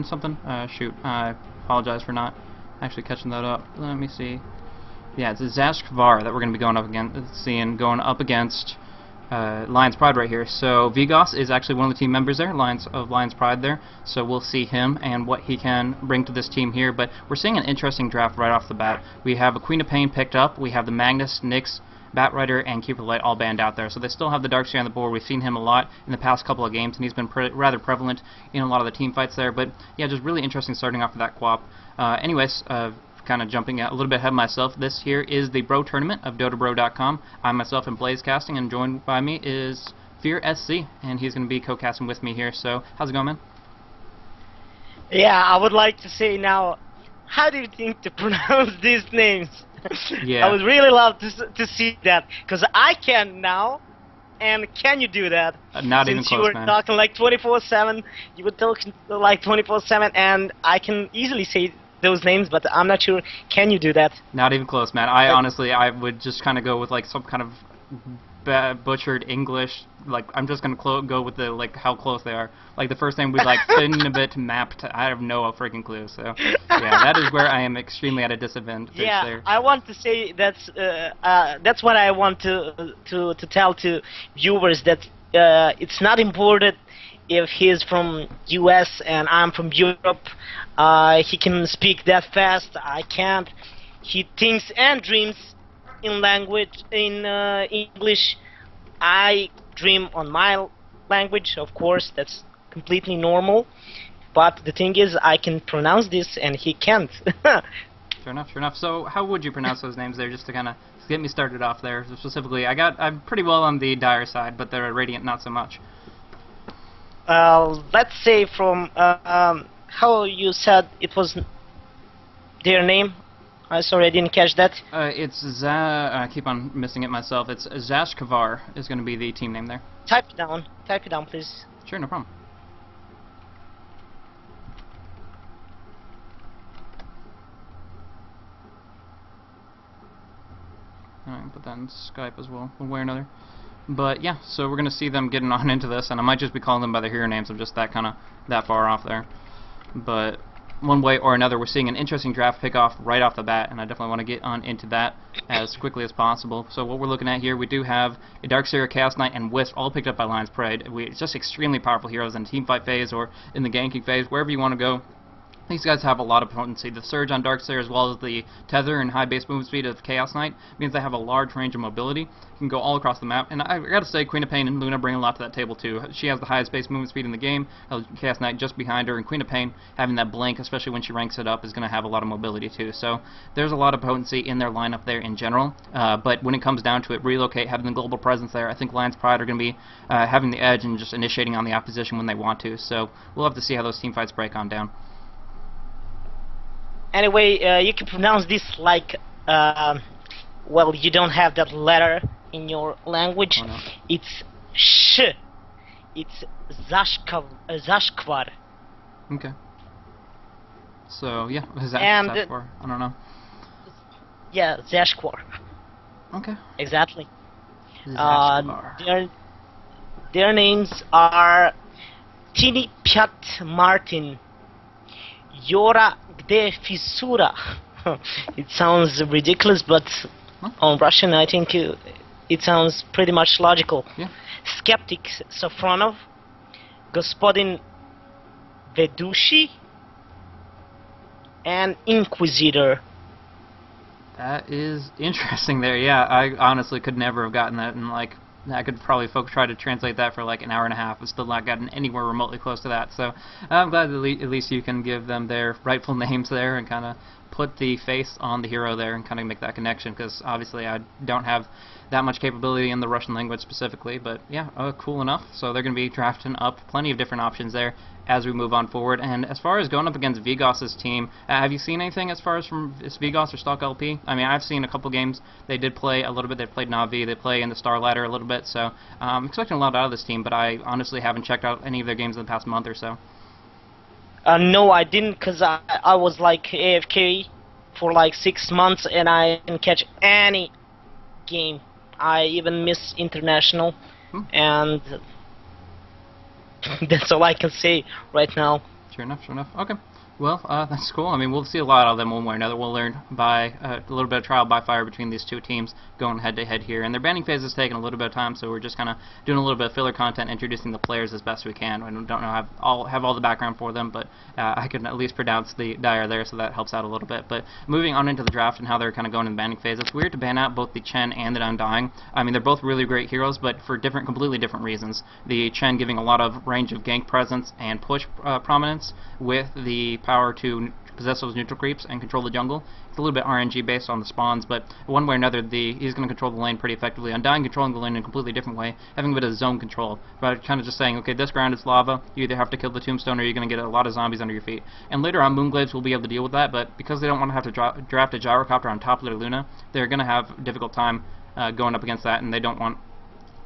something? Shoot, I apologize for not actually catching that up. Let me see. Yeah, it's a Zashkvar that we're going to be going up against Lions Pride right here. So Vigoss is actually one of the team members there, Lions Pride there. So we'll see him and what he can bring to this team here. But we're seeing an interesting draft right off the bat. We have a Queen of Pain picked up. We have the Magnus, Nyx, Batrider, and Keeper Light all banned out there. So they still have the Darkseer on the board. We've seen him a lot in the past couple of games, and he's been rather prevalent in a lot of the team fights there. But yeah, just really interesting starting off with that QoP. Anyways, kind of jumping a little bit ahead of myself, this here is the BroTournament of DotaBro.com. I myself am Blaze casting, and joined by me is FearSC, and he's going to be co-casting with me here. So how's it going, man? Yeah, I would like to say now, how do you think to pronounce these names? Yeah. I would really love to see that, because I can now. And can you do that? Not even close, man. Since you were talking like 24/7, you were talking like 24/7, and I can easily say those names, but I'm not sure. Can you do that? Not even close, man. Honestly, I would just kind of go with like some kind of butchered English. Like I'm just gonna go with the how close they are. Like the first name would like Bit mapped. I have no freaking clue. So yeah, that is where I am extremely at a disadvantage there. I want to say that's what I want to tell to viewers, that it's not important if he's from US and I'm from Europe. He can speak that fast. I can't. He thinks and dreams in English. I dream on my language, of course. That's completely normal. But the thing is, I can pronounce this and he can't. Sure enough. So how would you pronounce those names there, just to kind of get me started off there? Specifically, I'm pretty well on the Dire side, but the Radiant not so much. Let's say from how you said it was their name. Sorry, I didn't catch that. I keep on missing it myself. It's Zashkvar is going to be the team name there. Type it down. Type it down, please. Sure, no problem. Alright, put that in Skype as well, one way or another. But yeah, so we're going to see them getting on into this, and I might just be calling them by their hero names. I'm just that far off there. But one way or another, we're seeing an interesting draft pick off right off the bat, and I definitely want to get on into that as quickly as possible. So what we're looking at here, we do have a Darkseer, Chaos Knight, and Wisp all picked up by Lions Pride. It's just extremely powerful heroes in the teamfight phase or in the ganking phase, wherever you want to go. These guys have a lot of potency. The Surge on Darkseer, as well as the Tether and high base movement speed of Chaos Knight, means they have a large range of mobility. You can go all across the map. And I gotta say, Queen of Pain and Luna bring a lot to that table too. She has the highest base movement speed in the game. Chaos Knight just behind her, and Queen of Pain having that blink, especially when she ranks it up, is going to have a lot of mobility too. So there's a lot of potency in their lineup there in general. But when it comes down to it, relocate, having the global presence there, I think Lions Pride are going to be having the edge and just initiating on the opposition when they want to. So we'll have to see how those team fights break on down. Anyway, you can pronounce this like, well, you don't have that letter in your language. Oh, no. It's sh. It's Zashkvar. Okay. So yeah, Zashkvar. I don't know. Yeah, Zashkvar. Okay. Exactly. Zashkvar. Their names are Tini Pyat Martin, Yora Gde Fisura. It sounds ridiculous, but on Russian I think it sounds pretty much logical. Yeah. Skeptic Safronov, Gospodin Vedushi, and Inquisitor. That is interesting there. Yeah, I honestly could never have gotten that, and like I could probably try to translate that for like an hour and a half and still not gotten anywhere remotely close to that. So I'm glad that at least you can give them their rightful names there and kind of put the face on the hero there and kind of make that connection, because obviously I don't have that much capability in the Russian language specifically, but yeah, cool enough. So they're going to be drafting up plenty of different options there as we move on forward. And as far as going up against Vigoss's team, have you seen anything as far as from Vigoss or Stalk LP? I mean, I've seen a couple games. They did play a little bit. They played Na'Vi. They play in the Star Ladder a little bit. So I'm expecting a lot out of this team, but I honestly haven't checked out any of their games in the past month or so. No, I didn't, because I was like AFK for like 6 months and I didn't catch any game. I even missed International, and that's all I can say right now. Sure enough, sure enough. Okay. Well, that's cool. I mean, we'll see a lot of them one way or another. We'll learn by a little bit of trial by fire between these two teams going head-to-head here. And their banning phase is taking a little bit of time, so we're just kind of doing a little bit of filler content, introducing the players as best we can. I don't know have all the background for them, but I can at least pronounce the dire there, so that helps out a little bit. But moving on into the draft and how they're kind of going in the banning phase, it's weird to ban out both the Chen and the Undying. I mean, they're both really great heroes, but for completely different reasons. The Chen giving a lot of range of gank presence and push prominence, with the power to possess those neutral creeps and control the jungle. It's a little bit RNG based on the spawns, but one way or another, he's going to control the lane pretty effectively. Undying controlling the lane in a completely different way, having a bit of zone control, but kind of just saying, okay, this ground is lava, you either have to kill the tombstone or you're going to get a lot of zombies under your feet. And later on, Moonglaives will be able to deal with that, but because they don't want to have to draft a gyrocopter on top of their Luna, they're going to have a difficult time going up against that, and they don't want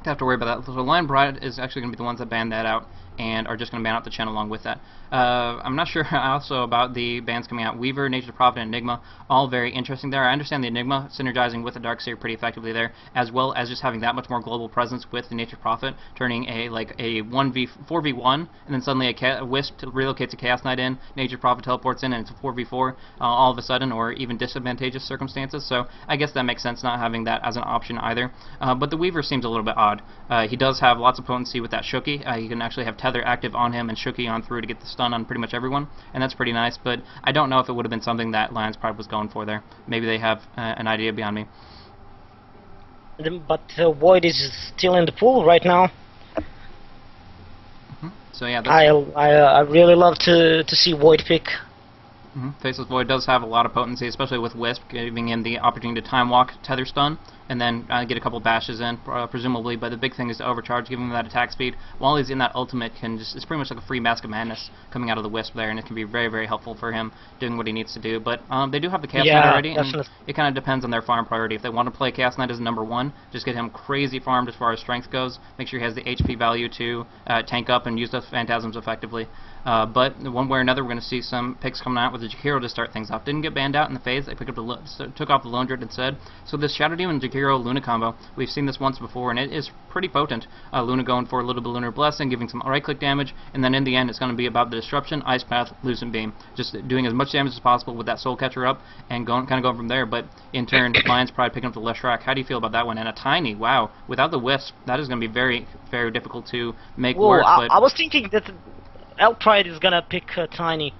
to have to worry about that. So eL'Pride is actually going to be the ones that ban that out, and are just going to ban out the Chen along with that. I'm not sure also about the bans coming out. Weaver, Nature's Prophet, and Enigma, all very interesting there. I understand the Enigma synergizing with the Darkseer pretty effectively there, as well as just having that much more global presence with the Nature's Prophet, turning a 4v1, and then suddenly a Wisp relocates a Chaos Knight in, Nature's Prophet teleports in, and it's a 4v4 all of a sudden, or even disadvantageous circumstances. So I guess that makes sense not having that as an option either. But the Weaver seems a little bit odd. He does have lots of potency with that Shooky. You can actually have Tether active on him and Shooky on through to get the stun on pretty much everyone, and that's pretty nice, but I don't know if it would have been something that eL'Pride was going for there. Maybe they have an idea beyond me. But Void is still in the pool right now. So yeah, I really love to see Void pick. Faceless Void does have a lot of potency, especially with Wisp, giving him the opportunity to time walk, tether stun, and then get a couple bashes in, presumably. But the big thing is to overcharge, giving him that attack speed. While he's in that ultimate, it's pretty much like a free Mask of Madness coming out of the Wisp there, and it can be very, very helpful for him doing what he needs to do. But they do have the Chaos Knight already, and it kind of depends on their farm priority. If they want to play Chaos Knight as number one, just get him crazy farmed as far as strength goes. Make sure he has the HP value to tank up and use those Phantasms effectively. But one way or another, we're going to see some picks coming out with the Jakiro to start things off. Didn't get banned out in the phase. They picked up took off the Lone Druid instead. So this Shadow Demon Jakiro Luna combo, we've seen this once before, and it is pretty potent. Luna going for a little bit of Lunar Blessing, giving some right-click damage, and then in the end, it's going to be about the Disruption, Ice Path, Lucent Beam, just doing as much damage as possible with that Soul Catcher up, and kind of going from there. But in turn, eL'Pride picking up the Leshrac. How do you feel about that one? And a Tiny, wow, without the Wisp, that is going to be very, very difficult to make work. But I was thinking that eL'Pride is gonna pick Tiny.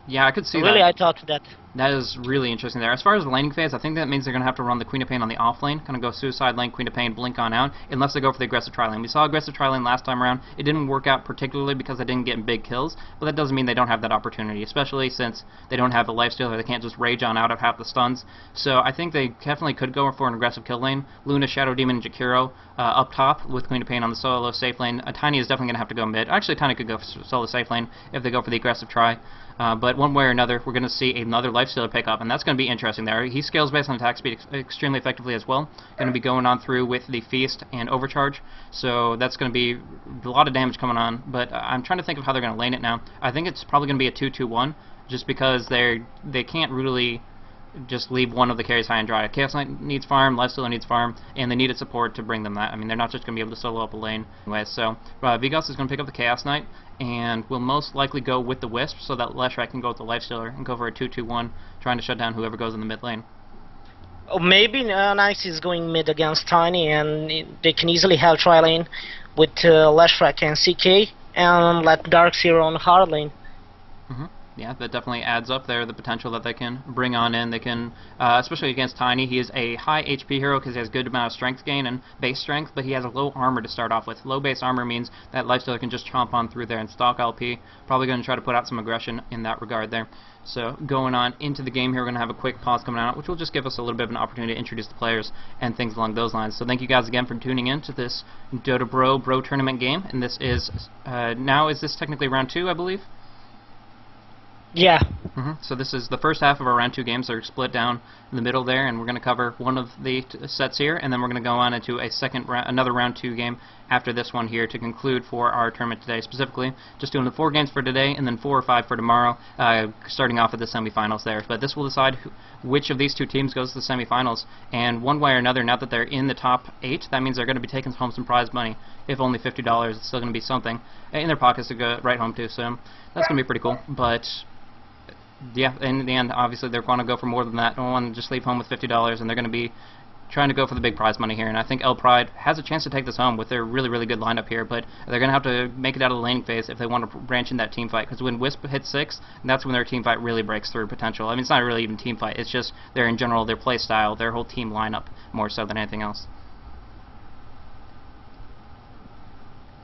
Yeah, I could see that. Really, I thought that. That is really interesting there. As far as the laning phase, I think that means they're going to have to run the Queen of Pain on the off lane, kind of go Suicide lane, Queen of Pain, blink on out, unless they go for the aggressive tri lane. We saw aggressive tri lane last time around. It didn't work out particularly because they didn't get big kills, but that doesn't mean they don't have that opportunity, especially since they don't have a lifesteal or they can't just rage on out of half the stuns. So I think they definitely could go for an aggressive kill lane. Luna, Shadow Demon, and Jakiro up top with Queen of Pain on the solo safe lane. Tiny is definitely going to have to go mid. Actually, Tiny could go solo safe lane if they go for the aggressive try. But one way or another, we're going to see another lifestealer pick up, and that's going to be interesting there. He scales based on attack speed extremely effectively as well. Going to be going on through with the Feast and Overcharge, so that's going to be a lot of damage coming on. But I'm trying to think of how they're going to lane it now. I think it's probably going to be a 2-2-1, just because they can't really just leave one of the carries high and dry. Chaos Knight needs farm, Lifestealer needs farm, and they needed support to bring them that. I mean, they're not just going to be able to solo up a lane anyway. So Vigoss is going to pick up the Chaos Knight, and will most likely go with the Wisp, so that Leshrac can go with the Lifestealer and go for a 2-2-1, trying to shut down whoever goes in the mid lane. Oh, maybe Nice is going mid against Tiny, and they can easily have tri lane with Leshrac and CK, and let Darkseer on hard lane. Yeah, that definitely adds up there, the potential that they can bring on in. They can, especially against Tiny, he is a high HP hero because he has good amount of strength gain and base strength, but he has a low armor to start off with. Low base armor means that Lifestealer can just chomp on through there and stalk LP. Probably going to try to put out some aggression in that regard there. So going on into the game here, we're going to have a quick pause coming out, which will just give us a little bit of an opportunity to introduce the players and things along those lines. So thank you guys again for tuning in to this DotaBro BroTournament game, and this is, now is this technically round 2, I believe? Yeah. So this is the first half of our round 2 games. They're split down in the middle there, and we're going to cover one of the sets here, and then we're going to go on into a another round 2 game after this one here to conclude for our tournament today. Specifically, just doing the 4 games for today, and then 4 or 5 for tomorrow, starting off at the semifinals there. But this will decide which of these 2 teams goes to the semifinals, and one way or another, now that they're in the top 8, that means they're going to be taking home some prize money. If only $50, it's still going to be something in their pockets to go right home to, so that's going to be pretty cool. But yeah, in the end, obviously they're going to go for more than that. They don't want to just leave home with $50, and they're going to be trying to go for the big prize money here. And I think eL'Pride has a chance to take this home with their really, really good lineup here, but they're going to have to make it out of the laning phase if they want to branch in that team fight, because when Wisp hits 6, that's when their team fight really breaks through potential. I mean, it's not really even team fight, it's just their, in general, their play style, their whole team lineup, more so than anything else.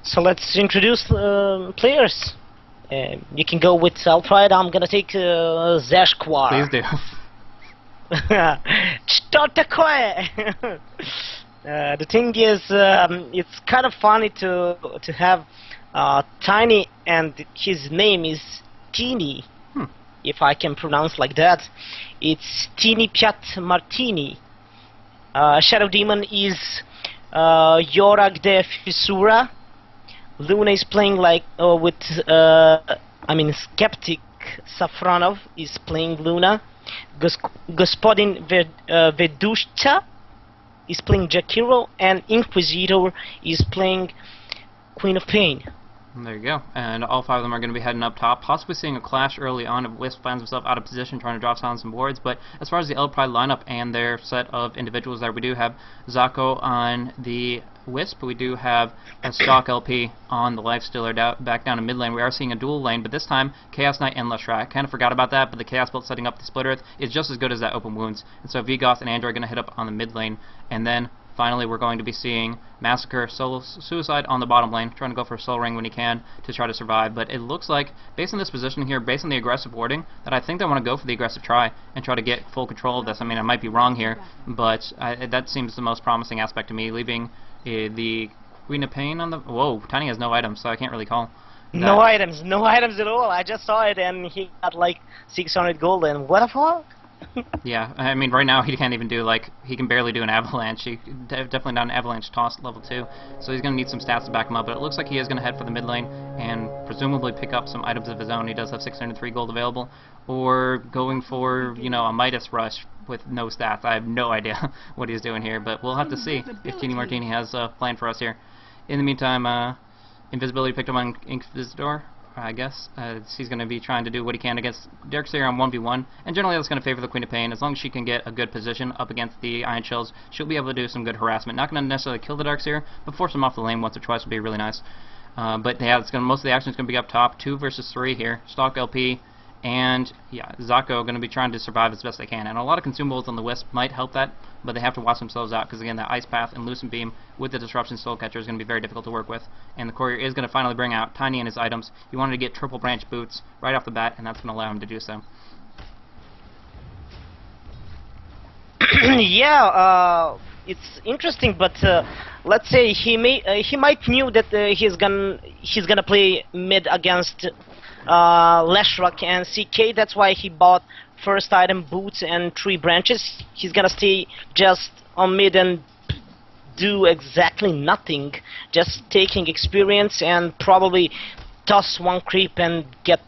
So let's introduce the players. You can go with eL'Pride. I'm gonna take Zashkvar. Please do. The thing is, it's kind of funny to have Tiny, and his name is Tini, if I can pronounce like that. It's Tini Piat Martini. Shadow Demon is Yorag de Fissura. Luna is playing like Skeptic Safronov is playing Luna. Gospodin Vedushta is playing Jakiro, and Inquisitor is playing Queen of Pain. There you go. And all 5 of them are going to be heading up top, possibly seeing a clash early on if Wisp finds himself out of position trying to drop down some boards. But as far as the eL'Pride lineup and their set of individuals there, we do have Zako on the Wisp. We do have a stock LP on the Lifestealer back down in mid lane. We are seeing a dual lane, but this time Chaos Knight and Leshrac. I kind of forgot about that, but the Chaos build setting up the Split Earth is just as good as that Open Wounds. And so Vigoss and Andrew are going to hit up on the mid lane, and then finally, we're going to be seeing Massacre solo Suicide on the bottom lane, trying to go for a soul ring when he can to try to survive. But it looks like, based on this position here, based on the aggressive warding, that I think they want to go for the aggressive try and try to get full control of this. I mean, I might be wrong here, but that seems the most promising aspect to me, leaving the Queen of Pain on the... Whoa, Tiny has no items, so I can't really call that. No items at all. I just saw it, and he got like 600 gold, and what the fuck? Yeah, I mean, right now he can't even do, like, he can barely do an avalanche. He definitely not an avalanche toss level 2, so he's going to need some stats to back him up, but it looks like he is going to head for the mid lane and presumably pick up some items of his own. He does have 603 gold available, or going for, you know, a Midas Rush with no stats. I have no idea what he's doing here, but we'll have to see if Tini Martini has a plan for us here. In the meantime, Invisibility picked up on Inquisitor, I guess. He's going to be trying to do what he can against Darkseer on 1v1, and generally that's going to favor the Queen of Pain. As long as she can get a good position up against the Iron Shells, she'll be able to do some good harassment. Not going to necessarily kill the Darkseer, but force him off the lane once or twice would be really nice. But yeah, most of the action is going to be up top. 2 versus 3 here. Stock LP, and yeah, Zako going to be trying to survive as best they can. And a lot of consumables on the Wisp might help that, but they have to watch themselves out, because again, that Ice Path and Lucent Beam with the Disruption Soul Catcher is going to be very difficult to work with. And the Courier is going to finally bring out Tiny and his items. He wanted to get triple branch boots right off the bat, and that's going to allow him to do so. Yeah, it's interesting, but let's say he might knew that he's gonna play mid against Leshrac and CK. That's why he bought first item boots and 3 branches. He's gonna stay just on mid and do exactly nothing, just taking experience and probably toss 1 creep and get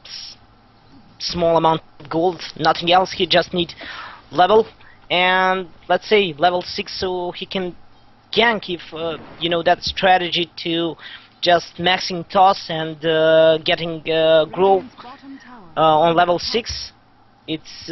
small amount of gold. Nothing else. He just need level, and let's say level 6, so he can gank if you know that strategy to just maxing toss and getting grow on level 6. It's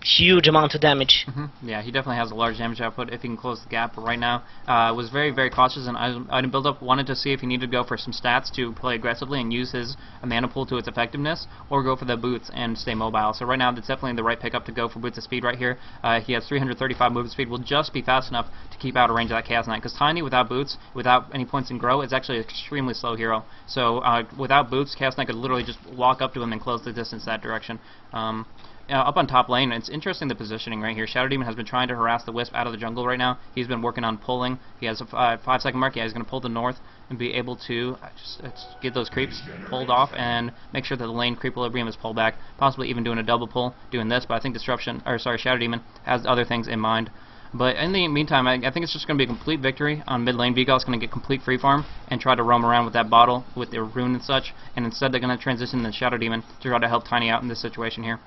huge amount of damage. Yeah, he definitely has a large damage output if he can close the gap. But right now, was very, very cautious, and item build-up wanted to see if he needed to go for some stats to play aggressively and use his mana pool to its effectiveness, or go for the boots and stay mobile. So right now, that's definitely the right pickup to go for boots of speed right here. He has 335 movement speed, will just be fast enough to keep out of range of that Chaos Knight, because Tiny without boots, without any points in grow, is actually an extremely slow hero. So without boots, Chaos Knight could literally just walk up to him and close the distance that direction. up on top lane, it's interesting the positioning right here. Shadow Demon has been trying to harass the Wisp out of the jungle right now. He's been working on pulling. He has a 5-second mark. Yeah, he's going to pull to north and be able to just get those creeps pulled off and make sure that the lane creep equilibrium is pulled back, possibly even doing a double pull, doing this. But I think Shadow Demon has other things in mind. But in the meantime, I think it's just going to be a complete victory on mid lane. Vigoss is going to get complete free farm and try to roam around with that bottle with their rune and such. And instead, they're going to transition to Shadow Demon to try to help Tiny out in this situation here.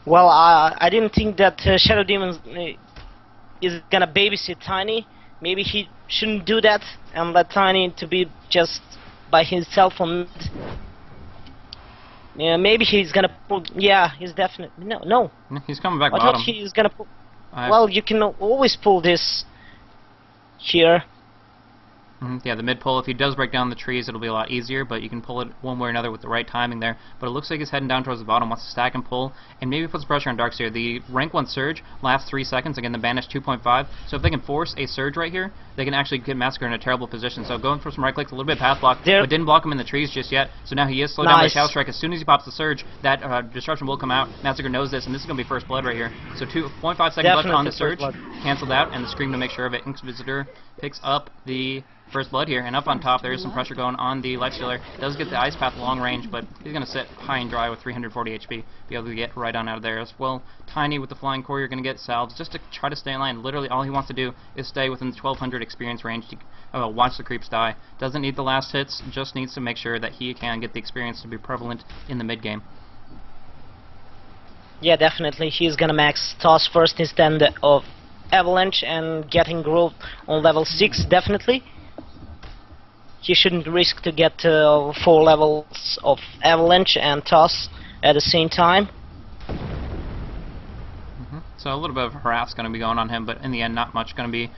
Well, I didn't think that Shadow Demon is gonna babysit Tiny. Maybe he shouldn't do that and let Tiny to be just by himself on mid. Yeah, maybe he's gonna pull. Yeah, he's definitely no. He's coming back I bottom. thought he's gonna pull. Well, you can always pull this here. Yeah, the mid pull, if he does break down the trees, it'll be a lot easier, but you can pull it one way or another with the right timing there. But it looks like he's heading down towards the bottom, wants to stack and pull, and maybe put some pressure on Darkseer. The rank 1 surge lasts 3 seconds, again the banish 2.5, so if they can force a surge right here, they can actually get Massacre in a terrible position. So going for some right clicks, a little bit of path block, but didn't block him in the trees just yet, so now he is slowed down by Shadow Strike. As soon as he pops the surge, that disruption will come out. Massacre knows this, and this is going to be first blood right here. So 2.5 seconds left on the surge, cancelled out, and the Scream to make sure of it. Inquisitor picks up the first blood here, and up on top there is some pressure going on the Lifestealer. Does get the Ice Path long range, but he's going to sit high and dry with 340 HP, be able to get right on out of there as well. Tiny with the Flying Core, you're going to get salves just to try to stay in line. Literally all he wants to do is stay within the 1200 experience range to watch the creeps die. Doesn't need the last hits, just needs to make sure that he can get the experience to be prevalent in the mid game. Yeah, definitely. He's going to max toss first instead of Avalanche and getting growth on level 6, definitely. He shouldn't risk to get 4 levels of Avalanche and Toss at the same time. So a little bit of harass going to be going on him, but in the end not much going to be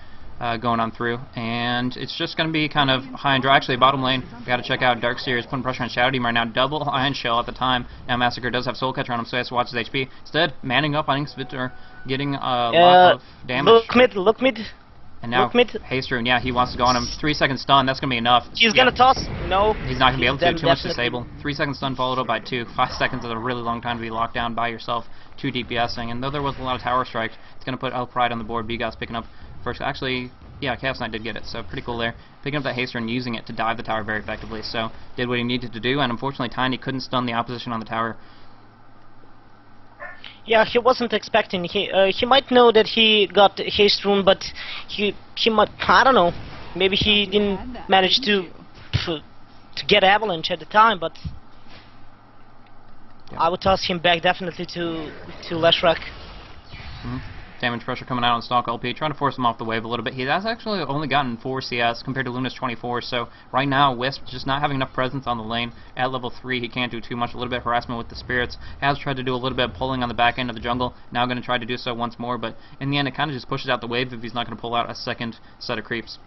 going on through. And it's just going to be kind of high and dry. Actually, bottom lane, we got to check out Darkseer is putting pressure on Shadow Demon right now. Double Iron Shell at the time. Now Massacre does have Soul Catcher on him, so he has to watch his HP. Instead, manning up on Inquisitor, getting a lot of damage. Look mid. And now, Haste Rune, yeah, he wants to go on him. 3 second stun, that's going to be enough. He's going to toss. No. He's not going to be able to. Too much disable. 3 second stun followed up by 2. 5 seconds is a really long time to be locked down by yourself. 2 DPSing. And though there was a lot of tower strikes, it's going to put eL'Pride on the board. Vigoss picking up first. Actually, yeah, Chaos Knight did get it, so pretty cool there. Picking up that Haste Rune and using it to dive the tower very effectively. So, did what he needed to do, and unfortunately, Tiny couldn't stun the opposition on the tower. Yeah, he wasn't expecting. He might know that he got Haste Rune, but he might, I don't know. Maybe he didn't manage to get Avalanche at the time, but I would toss him back definitely to Leshrac. Damage pressure coming out on Stalk LP, trying to force him off the wave a little bit. He has actually only gotten 4 CS compared to Luna's 24, so right now Wisp just not having enough presence on the lane. At level 3 he can't do too much, a little bit of harassment with the spirits. Has tried to do a little bit of pulling on the back end of the jungle, now going to try to do so once more, but in the end it kind of just pushes out the wave if he's not going to pull out a second set of creeps.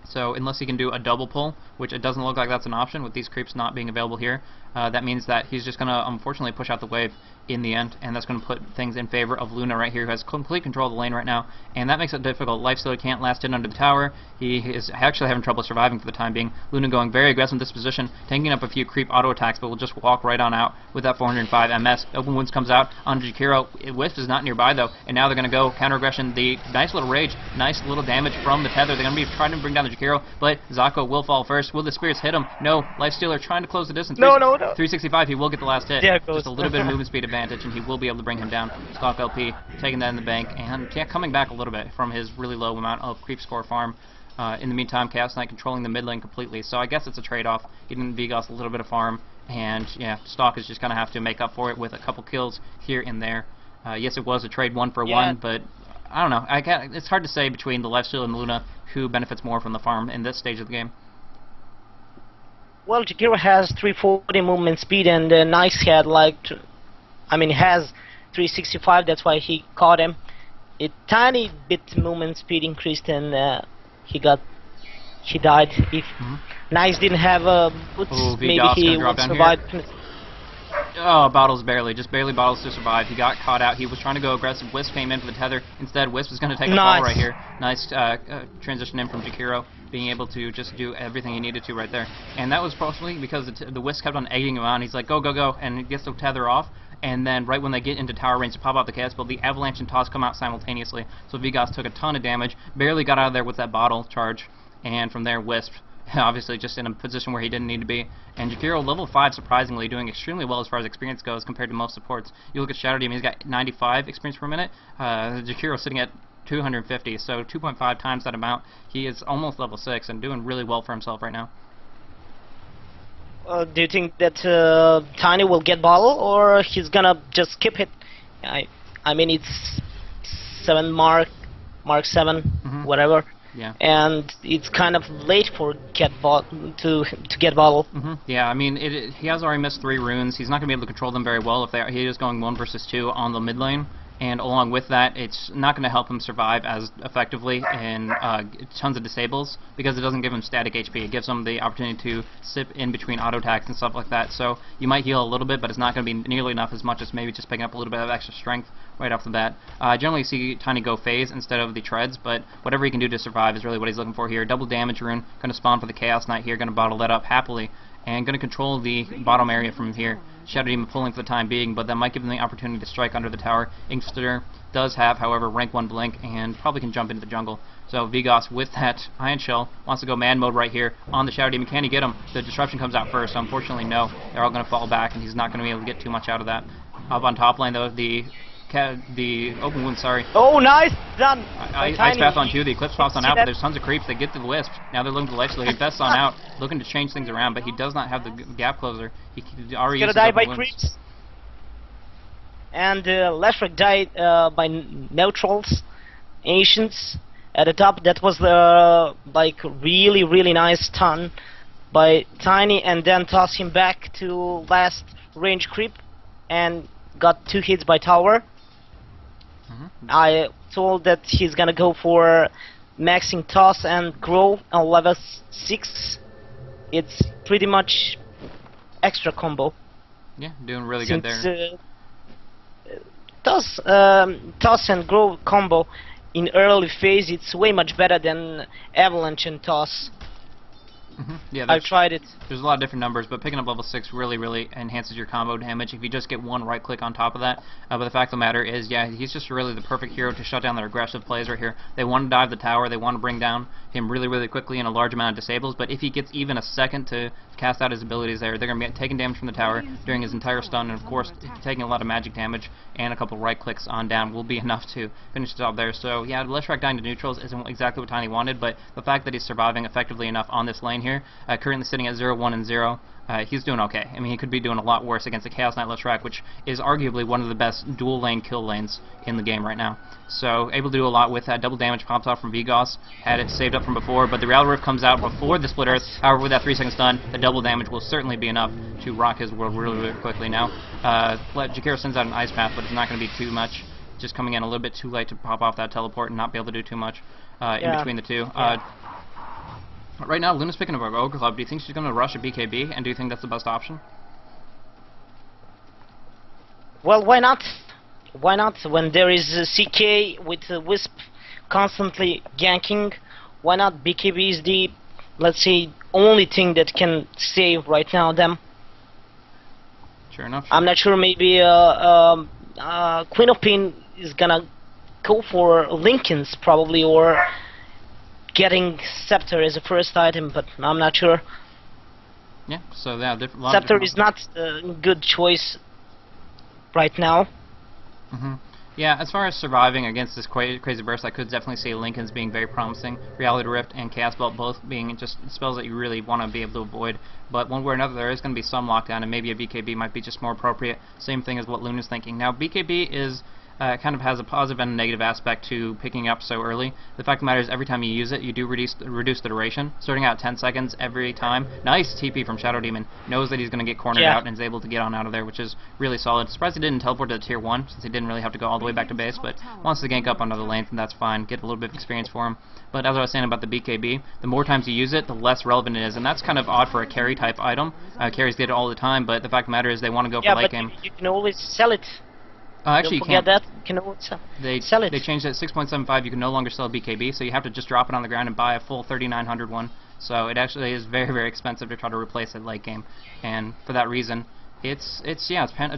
So unless he can do a double pull, which it doesn't look like that's an option with these creeps not being available here, that means that he's just going to unfortunately push out the wave in the end, and that's going to put things in favor of Luna right here, who has complete control of the lane right now, and that makes it difficult. Lifestealer can't last in under the tower. He is actually having trouble surviving for the time being. Luna going very aggressive in this position, tanking up a few creep auto attacks, but will just walk right on out with that 405 MS. Open Wounds comes out onto Jakiro. Wisp is not nearby though, and now they're going to go counter aggression. The nice little rage, nice little damage from the tether. They're going to be trying to bring down the Jakiro, but Zako will fall first. Will the spirits hit him? No. Lifestealer trying to close the distance. No. 365, he will get the last hit. There it goes. Just a little bit of movement speed advantage, and he will be able to bring him down. Stalk LP taking that in the bank, and coming back a little bit from his really low amount of creep score farm. In the meantime, Chaos Knight controlling the mid lane completely, so I guess it's a trade-off. Giving Vigoss a little bit of farm, and yeah, Stalk is just going to have to make up for it with a couple kills here and there. Yes, it was a trade 1-for-1, but I don't know. It's hard to say between the Lifesteal and Luna who benefits more from the farm in this stage of the game. Well, Jakiro has 340 movement speed, and Nice had has 365. That's why he caught him. A tiny bit movement speed increased, and he died. If Nice didn't have boots, maybe he would survive. Oh, bottles barely bottles to survive. He got caught out. He was trying to go aggressive. Wisp came in for the tether. Instead, Wisp is going to take a fall right here. Nice transition in from Jakiro. being able to just do everything he needed to right there. And that was possibly because the Wisp kept on egging him on. He's like, go, go, go, and he gets to tether off. And then right when they get into tower range to pop out the cast build, the Avalanche and Toss come out simultaneously. So Vigoss took a ton of damage, barely got out of there with that bottle charge, and from there Wisp, obviously just in a position where he didn't need to be. And Jakiro, level 5, surprisingly, doing extremely well as far as experience goes compared to most supports. You look at Shadow Demon, he's got 95 experience per minute. Jakiro sitting at 250, so 2.5 times that amount. He is almost level 6 and doing really well for himself right now. Do you think that Tiny will get bottle, or he's gonna just skip it? I mean, it's 7 Mark 7, whatever. Yeah. And it's kind of late for to get bottle. Yeah, I mean, he has already missed 3 runes. He's not going to be able to control them very well if he is going 1 versus 2 on the mid lane. And along with that, it's not going to help him survive as effectively in tons of disables, because it doesn't give him static HP. It gives him the opportunity to sip in between auto attacks and stuff like that. So you might heal a little bit, but it's not going to be nearly enough, as much as maybe just picking up a little bit of extra strength right off the bat. Generally see Tiny go phase instead of the treads, but whatever he can do to survive is really what he's looking for here. Double damage rune, going to spawn for the Chaos Knight here, going to bottle that up happily, and going to control the bottom area from here. Shadow Demon pulling for the time being, but that might give him the opportunity to strike under the tower. Inkster does have, however, rank 1 blink, and probably can jump into the jungle. So Vigoss, with that Iron Shell, wants to go man mode right here on the Shadow Demon. Can he get him? The Disruption comes out first, so unfortunately no. They're all going to fall back, and he's not going to be able to get too much out of that. Up on top lane, though, the open wound, sorry. Oh, nice! Done! Ice Path on 2, the Eclipse pops on out, but there's tons of creeps. They get to the Wisp. Now they're looking to Life Steal. He bests on out, looking to change things around, but he does not have the gap closer. He already He's gonna die by creeps. And Leshrac died by neutrals, ancients. At the top, that was the really, really nice stun by Tiny, and then toss him back to last range creep, and got 2 hits by tower. I told that he's gonna go for maxing toss and grow on level 6. It's pretty much extra combo. Yeah, doing really good there. Toss and grow combo in early phase, it's way much better than avalanche and toss. Yeah, I've tried it. There's a lot of different numbers, but picking up level 6 really, really enhances your combo damage if you just get 1 right click on top of that. But the fact of the matter is, yeah, he's just really the perfect hero to shut down their aggressive plays right here. They want to dive the tower, they want to bring down him really, really quickly in a large amount of disables, but if he gets even a second to cast out his abilities there, they're going to be taking damage from the tower during his entire stun, and of course, taking a lot of magic damage and a couple right clicks on down will be enough to finish the job there. So yeah, Leshrac dying to neutrals isn't exactly what Tiny wanted, but the fact that he's surviving effectively enough on this lane here, currently sitting at 0, 1, and 0, he's doing okay. I mean, he could be doing a lot worse against the Chaos Knight Leshrac, which is arguably one of the best dual lane kill lanes in the game right now. So, able to do a lot with that. Double damage pops off from Vigoss. Had it saved up from before, but the Reality Rift comes out before the Split Earth. However, with that 3-second stun, the double damage will certainly be enough to rock his world really, really quickly now. Jakiro sends out an Ice Path, but it's not going to be too much. Just coming in a little bit too late to pop off that teleport and not be able to do too much in between the two. Right now, Luna's picking up a Ogre Club. Do you think she's going to rush a BKB, and do you think that's the best option? Well, why not? Why not? When there is a CK with a Wisp constantly ganking, why not? BKB is the, let's say, only thing that can save right now them. Sure enough. I'm not sure, maybe Queen of Pain is gonna go for Lincoln's probably, or getting Scepter as a first item, but I'm not sure. Yeah, so yeah, Scepter is not a good choice right now. Yeah, as far as surviving against this crazy burst, I could definitely see Lincoln's being very promising. Reality Rift and Chaos Belt both being just spells that you really want to be able to avoid. But one way or another, there is going to be some lockdown, and maybe a BKB might be just more appropriate. Same thing as what Luna's thinking. Now, BKB is kind of has a positive and a negative aspect to picking up so early. The fact of the matter is, every time you use it, you do reduce the duration. Starting out at 10 seconds every time. Nice TP from Shadow Demon. Knows that he's going to get cornered out and is able to get on out of there, which is really solid. Surprised he didn't teleport to the tier 1, since he didn't really have to go all the way back to base, but wants to gank up on another lane, and that's fine. Get a little bit of experience for him. But as I was saying about the BKB, the more times you use it, the less relevant it is, and that's kind of odd for a carry type item. Carries get it all the time, but the fact of the matter is they want to go for late game. You can always sell it. Actually, Don't you forget can't. that. You can They sell it. they changed it at 6.75. You can no longer sell a BKB, so you have to just drop it on the ground and buy a full 3,900 one. So it actually is very, very expensive to try to replace it late game, and for that reason, it's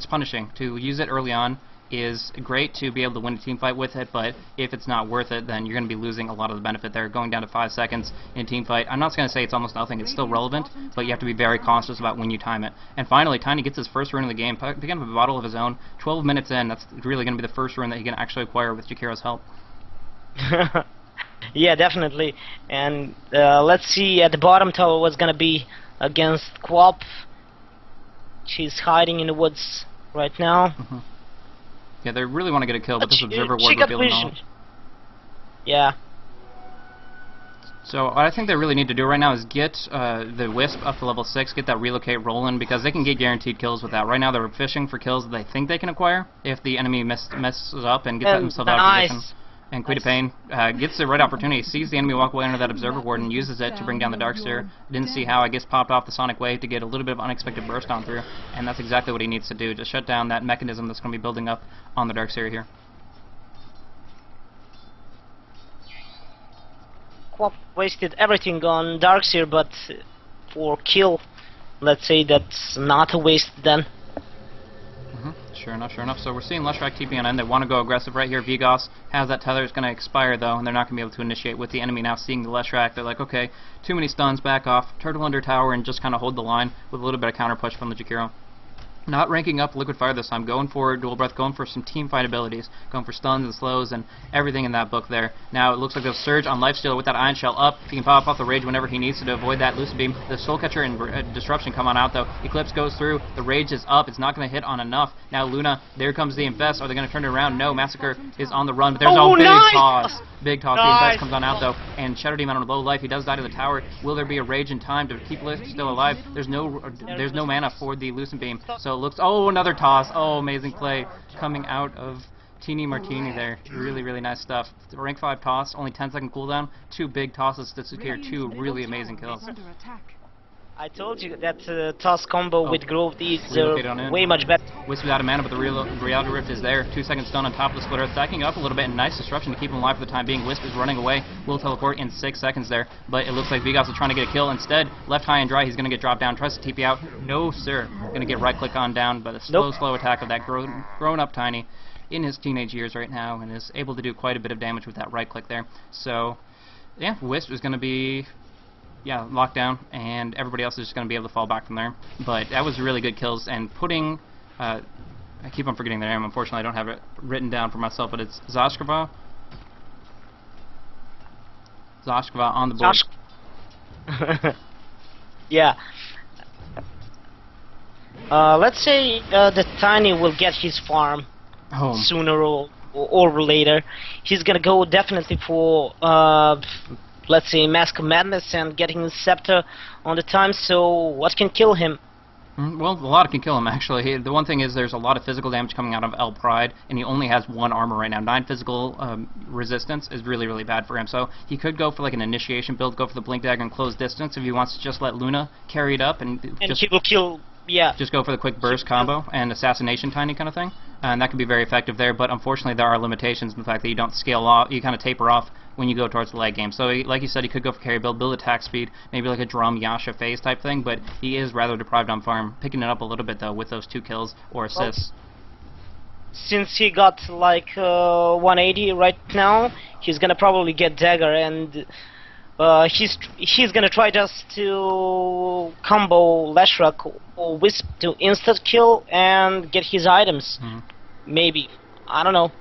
punishing. To use it early on is great to be able to win a team fight with it, but if it's not worth it, then you're going to be losing a lot of the benefit there. Going down to 5 seconds in a team fight, I'm not going to say it's almost nothing, it's still relevant, but you have to be very cautious about when you time it. And finally, Tiny gets his first rune of the game, picking up a bottle of his own, 12 minutes in. That's really going to be the first rune that he can actually acquire with Jakiro's help. Yeah, definitely. And let's see at the bottom tower what's gonna be against Quap. She's hiding in the woods right now. Yeah, they really want to get a kill, but this observer she ward got would be vision. enough. Yeah. So what I think they really need to do right now is get the Wisp up to level 6, get that relocate rolling, because they can get guaranteed kills with that. Right now they're fishing for kills that they think they can acquire if the enemy messes up and gets themselves out of position. And Quita Pain gets the right opportunity, sees the enemy walk away under that observer ward and uses it to bring down the Darkseer. Didn't see how, I guess popped off the Sonic Wave to get a little bit of unexpected burst on through, and that's exactly what he needs to do, to shut down that mechanism that's going to be building up on the Darkseer here. Quap wasted everything on Darkseer, but for kill, let's say that's not a waste then. Sure enough. So we're seeing Leshrac TP on end. They want to go aggressive right here. Vigoss has that tether. It's going to expire, though, and they're not going to be able to initiate with the enemy now seeing the Leshrac. They're like, okay, too many stuns, back off, turtle under tower, and just kind of hold the line with a little bit of counter push from the Jakiro. Not ranking up Liquid Fire this time, going for Dual Breath, going for some team fight abilities, going for stuns and slows and everything in that book there. Now it looks like they'll surge on Lifesteal with that Ion Shell up. He can pop off the Rage whenever he needs to avoid that Lucid Beam. The Soul Catcher and Disruption come on out though. Eclipse goes through, the Rage is up, it's not going to hit on enough. Now Luna, there comes the Infest. Are they going to turn it around? No, Massacre is on the run, but there's a big toss. Big toss, the Infest comes on out though, and Shadow Demon on low life. He does die to the tower. Will there be a Rage in time to keep Lift still alive? There's no mana for the Lucid Beam, so it looks, oh, another toss. Oh, amazing play coming out of Teeny Martini there. Really, really nice stuff. Rank 5 toss, only 10-second cooldown. 2 big tosses to secure 2 really amazing kills. I told you that toss combo with Grove is way much better. Wisp is out of mana, but the Reality Rift is there. 2-second stun on top of the Splitter, stacking up a little bit, and nice disruption to keep him alive for the time being. Wisp is running away, will teleport in 6 seconds there, but it looks like Vigoss is trying to get a kill. Instead, left high and dry, he's going to get dropped down, tries to TP out. No, sir. Going to get right-click on down, but a slow attack of that grown-up Tiny in his teenage years right now, and is able to do quite a bit of damage with that right-click there. So, yeah, Wisp is going to be locked down, and everybody else is just going to be able to fall back from there. But that was really good kills, and putting, I keep on forgetting their name, unfortunately I don't have it written down for myself, but it's Zashkvar. Zashkvar on the board. Yeah. Let's say the Tiny will get his farm sooner or later. He's gonna go definitely for let's say Mask of Madness and getting the Scepter on the time, so what can kill him? Well, a lot can kill him, actually. The one thing is there's a lot of physical damage coming out of eL'Pride, and he only has 1 armor right now. 9 physical resistance is really, really bad for him. So he could go for like an initiation build, go for the Blink Dagger and close distance if he wants to just let Luna carry it up. And he will kill, yeah. Just go for the quick burst combo and assassination Tiny kind of thing. And that can be very effective there, but unfortunately there are limitations in the fact that you don't scale off, you kind of taper off when you go towards the late game. So like you said, he could go for carry build attack speed, maybe like a Drum Yasha phase type thing, but he is rather deprived on farm, picking it up a little bit though with those 2 kills or assists. Well, since he got like 180 right now, he's gonna probably get Dagger, and he's gonna try just to combo Leshrac or Wisp to instant kill and get his items. Maybe. I don't know.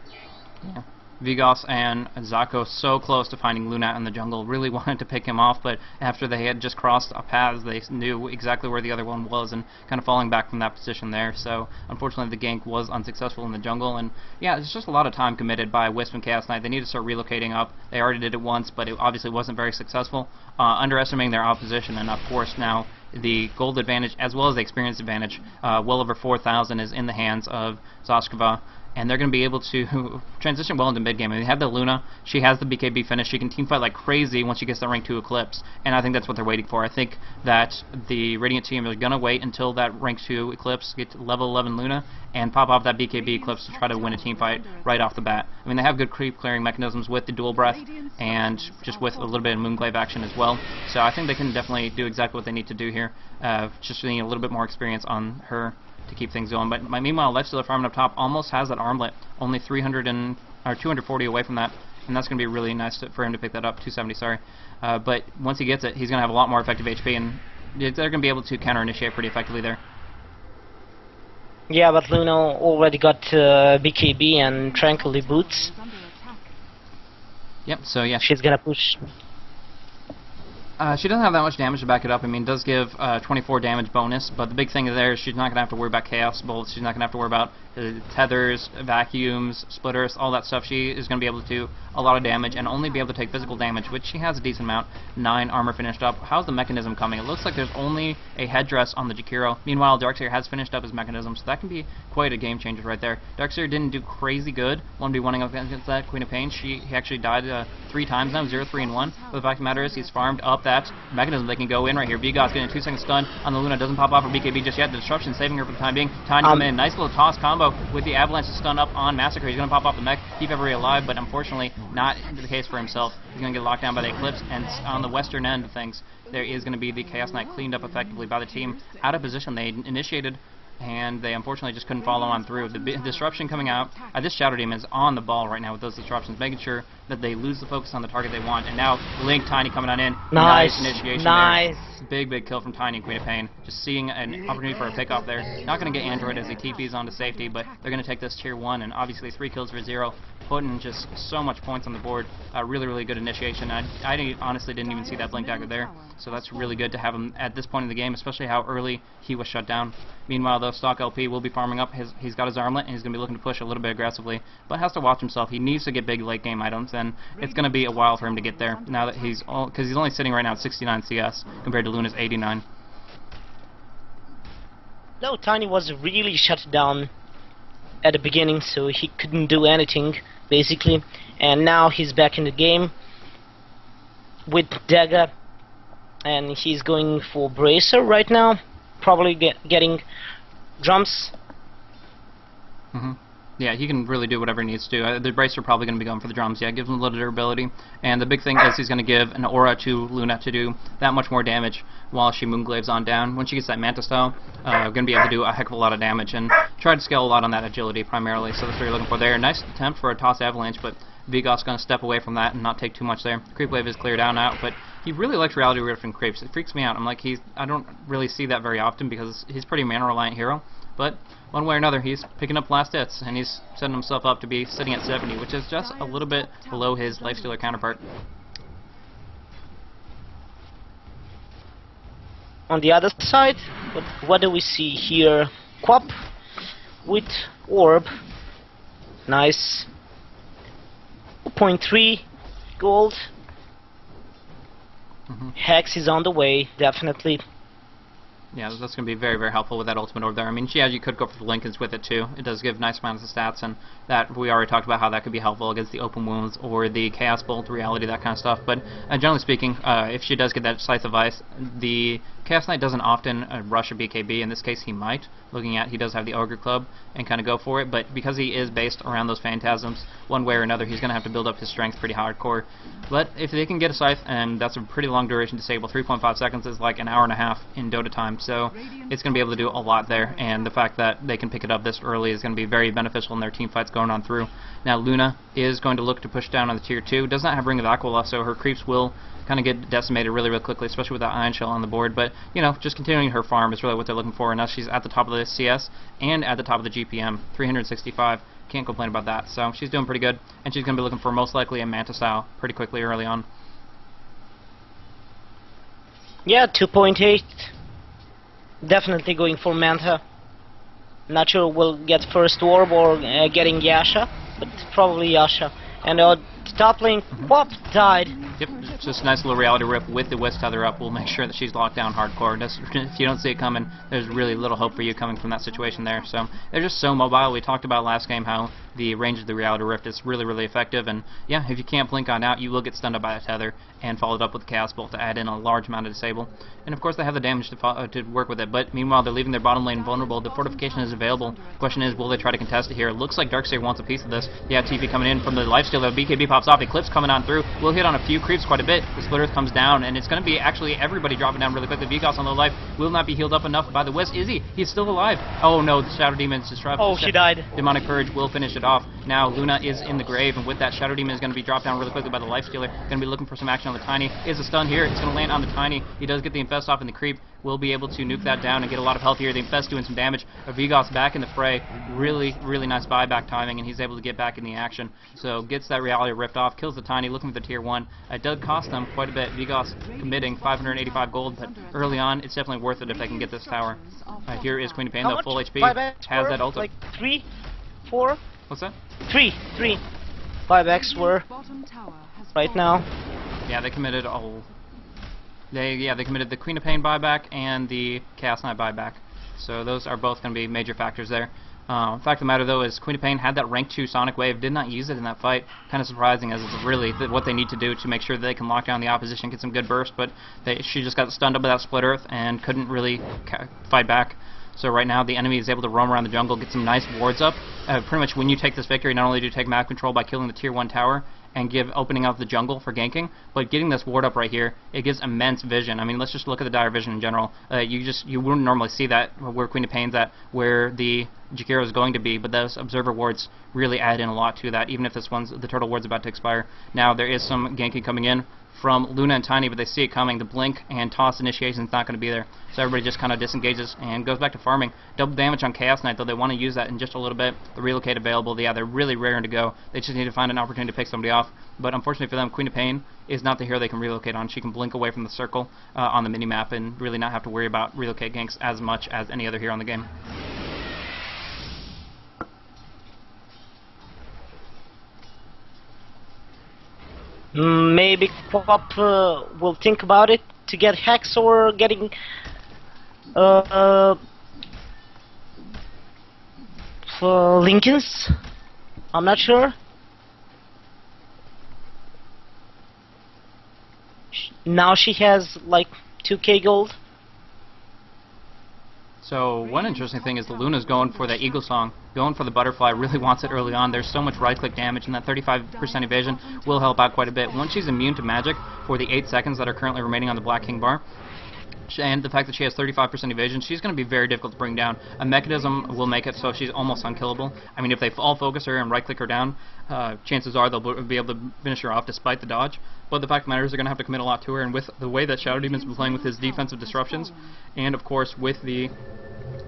Yeah. Vigoss and Zako so close to finding Luna in the jungle, really wanted to pick him off, but after they had just crossed paths, they knew exactly where the other one was and kind of falling back from that position there. So unfortunately the gank was unsuccessful in the jungle, and yeah, it's just a lot of time committed by Wisp and Chaos Knight. They need to start relocating up. They already did it once, but it obviously wasn't very successful, underestimating their opposition, and of course now the gold advantage as well as the experience advantage, well over 4,000 is in the hands of Zashkvar. and they're going to be able to transition well into mid-game. I mean, they have the Luna, she has the BKB finish, she can teamfight like crazy once she gets the rank 2 Eclipse, and I think that's what they're waiting for. I think that the Radiant team is going to wait until that rank 2 Eclipse, get to level 11 Luna, and pop off that BKB Eclipse to try to win a teamfight right off the bat. I mean, they have good creep clearing mechanisms with the dual breath, and just with a little bit of Moonglaive action as well, so I think they can definitely do exactly what they need to do here. Just need a little bit more experience on her to keep things going. But meanwhile, Lifestealer farming up top almost has that armlet, only 240 away from that, and that's going to be really nice for him to pick that up. 270, sorry. But once he gets it, he's going to have a lot more effective HP, and they're going to be able to counter-initiate pretty effectively there. Yeah, but Luna already got BKB and Tranquility Boots. Yep, so yeah. She's going to push. She doesn't have that much damage to back it up. I mean, it does give 24 damage bonus, but the big thing there is she's not going to have to worry about Chaos Bolts, she's not going to have to worry about tethers, vacuums, splitters, all that stuff. She is going to be able to do a lot of damage and only be able to take physical damage, which she has a decent amount. 9 armor finished up. How's the mechanism coming? It looks like there's only a headdress on the Jakiro. Meanwhile, Darkseer has finished up his mechanism, so that can be quite a game changer right there. Darkseer didn't do crazy good 1v1ing up against that Queen of Pain. He actually died 3 times now, 0, 3, and 1. But the fact of the matter is he's farmed up that mechanism. They can go in right here. Vigoss getting a 2-second stun on the Luna. Doesn't pop off her BKB just yet. The disruption saving her for the time being. Tiny come in. Nice little toss combo with the avalanche to stun up on Massacre. He's going to pop off the mech, keep everybody alive, but unfortunately not the case for himself. He's going to get locked down by the Eclipse, and on the western end of things, there is going to be the Chaos Knight cleaned up effectively by the team. Out of position, they initiated, and they unfortunately just couldn't follow on through. The disruption coming out, this Shadow Demon is on the ball right now with those disruptions, making sure that they lose the focus on the target they want. And now Link, Tiny coming on in. Nice initiation. Nice. There. Big kill from Tiny and Queen of Pain. Just seeing an opportunity for a pickoff there. Not going to get Android as he TPs onto safety, but they're going to take this tier 1, and obviously 3 kills for 0. Putting just so much points on the board. Really good initiation. I honestly didn't even see that Blink Dagger there, so that's really good to have him at this point in the game, especially how early he was shut down. Meanwhile, though, Stock LP will be farming up. He's got his armlet, and he's going to be looking to push a little bit aggressively, but has to watch himself. He needs to get big late game items, and it's going to be a while for him to get there, now that because he's only sitting right now at 69 CS, compared to Luna's 89. No, Tiny was really shut down at the beginning, so he couldn't do anything, basically. And now he's back in the game with Dagger, and he's going for Bracer right now, probably getting drums. Yeah, he can really do whatever he needs to do. The Bracer probably going to be going for the drums. Yeah, it gives him a little durability. And the big thing is he's going to give an aura to Luna to do that much more damage while she Moonglaves on down. When she gets that Manta style, going to be able to do a heck of a lot of damage and try to scale a lot on that agility primarily. So that's what you're looking for there. Nice attempt for a toss avalanche, but Vigoss going to step away from that and not take too much there. Creep wave is cleared out, but he really likes reality riffing creeps. It freaks me out. I'm like, I don't really see that very often because he's a pretty mana reliant hero. But one way or another, he's picking up last hits, and he's setting himself up to be sitting at 70, which is just a little bit below his Lifestealer counterpart. On the other side, what do we see here? Quap with Orb. Nice. 0.3 gold. Hex is on the way, definitely. Yeah, that's going to be very helpful with that ultimate orb there. I mean, yeah, you could go for the Lincolns with it too. It does give nice amounts of stats, and that we already talked about how that could be helpful against the open wounds or the Chaos Bolt, reality, that kind of stuff. But generally speaking, if she does get that Scythe of Ice, the Chaos Knight doesn't often rush a BKB. In this case, he might. Looking at, he does have the Ogre Club and kind of go for it, but because he is based around those Phantasms, one way or another, he's going to have to build up his strength pretty hardcore. But if they can get a Scythe, and that's a pretty long duration to disable, 3.5 seconds is like an hour and a half in Dota time, so it's going to be able to do a lot there, and the fact that they can pick it up this early is going to be very beneficial in their team fights going on through. Now Luna is going to look to push down on the tier 2, does not have Ring of Aquila, so her creeps will kind of get decimated really quickly, especially with that Ion Shell on the board, but, you know, just continuing her farm is really what they're looking for, and now she's at the top of the CS and at the top of the GPM, 365, can't complain about that, so she's doing pretty good, and she's going to be looking for most likely a Manta style pretty quickly early on. Yeah, 2.8, definitely going for Manta. Not sure we'll get first orb or getting Yasha, but probably Yasha. And Top lane, whoop, died. Yep, just a nice little reality rip with the Wisp tether up. We'll make sure that she's locked down hardcore. If you don't see it coming, there's really little hope for you coming from that situation there. So they're just so mobile. We talked about last game how the range of the reality rift is really, really effective. And yeah, if you can't blink on out, you will get stunned up by a tether and followed up with the Chaos Bolt to add in a large amount of disable. And of course they have the damage to work with it. But meanwhile, they're leaving their bottom lane vulnerable. The fortification is available. The question is, will they try to contest it here? It looks like Darkseer wants a piece of this. Yeah, TP coming in from the lifesteal. BKB pops off. Eclipse coming on through. Will hit on a few creeps quite a bit. The Split Earth comes down, and it's going to be actually everybody dropping down really quickly. Vigoss on low life will not be healed up enough by the Wisp. Is he? He's still alive. Oh no, the Shadow Demon's just trapped. Oh, she died. Demonic Purge will finish it off. Now Luna is in the grave, and with that, Shadow Demon is going to be dropped down really quickly by the Lifestealer. Going to be looking for some action on the Tiny. Is a stun here. It's going to land on the Tiny. He does get the Infest off in the creep. Will be able to nuke that down and get a lot of health here. The Infest doing some damage. Vigoss back in the fray. Really, really nice buyback timing, and he's able to get back in the action. So gets that reality rift off, kills the Tiny, looking for the tier 1. It does cost them quite a bit. Vigoss committing 585 gold, but early on, it's definitely worth it if they can get this tower. Here is Queen of Pain, though, full HP. Has that ult. Like 3, 4? What's that? 3 buybacks were right now. Yeah, they committed they committed the Queen of Pain buyback and the Chaos Knight buyback. So those are both going to be major factors there. Fact of the matter, though, is Queen of Pain had that rank 2 Sonic Wave, did not use it in that fight. Kind of surprising, as it's really what they need to do to make sure that they can lock down the opposition, get some good burst, but she just got stunned up by that Split Earth and couldn't really fight back. So right now the enemy is able to roam around the jungle, get some nice wards up. Pretty much when you take this victory, not only do you take map control by killing the tier 1 tower and opening up the jungle for ganking, but getting this ward up right here, it gives immense vision. I mean, let's just look at the dire vision in general. You wouldn't normally see that where Queen of Pain's at, where the Jakiro is going to be, but those observer wards really add in a lot to that, even if the turtle ward's about to expire. Now there is some ganking coming in from Luna and Tiny, but they see it coming. The blink and toss initiation is not going to be there, so everybody just kind of disengages and goes back to farming. Double damage on Chaos Knight, though they want to use that in just a little bit. The relocate available, yeah, they're really raring to go. They just need to find an opportunity to pick somebody off, but unfortunately for them, Queen of Pain is not the hero they can relocate on. She can blink away from the circle on the minimap and really not have to worry about relocate ganks as much as any other hero in the game. Maybe Pop will think about it to get Hex or getting Lincolns. I'm not sure. Now she has like 2k gold. So one interesting thing is the Luna's going for that Eagle Song, going for the Butterfly, really wants it early on. There's so much right-click damage, and that 35% evasion will help out quite a bit. Once she's immune to magic for the 8 seconds that are currently remaining on the Black King bar, and the fact that she has 35% evasion, she's going to be very difficult to bring down. A mechanism will make it so she's almost unkillable. I mean, if they all focus her and right-click her down, chances are they'll be able to finish her off despite the dodge. But the fact of the matter is they're going to have to commit a lot to her, and with the way that Shadow Demon's been playing with his defensive disruptions, and of course with the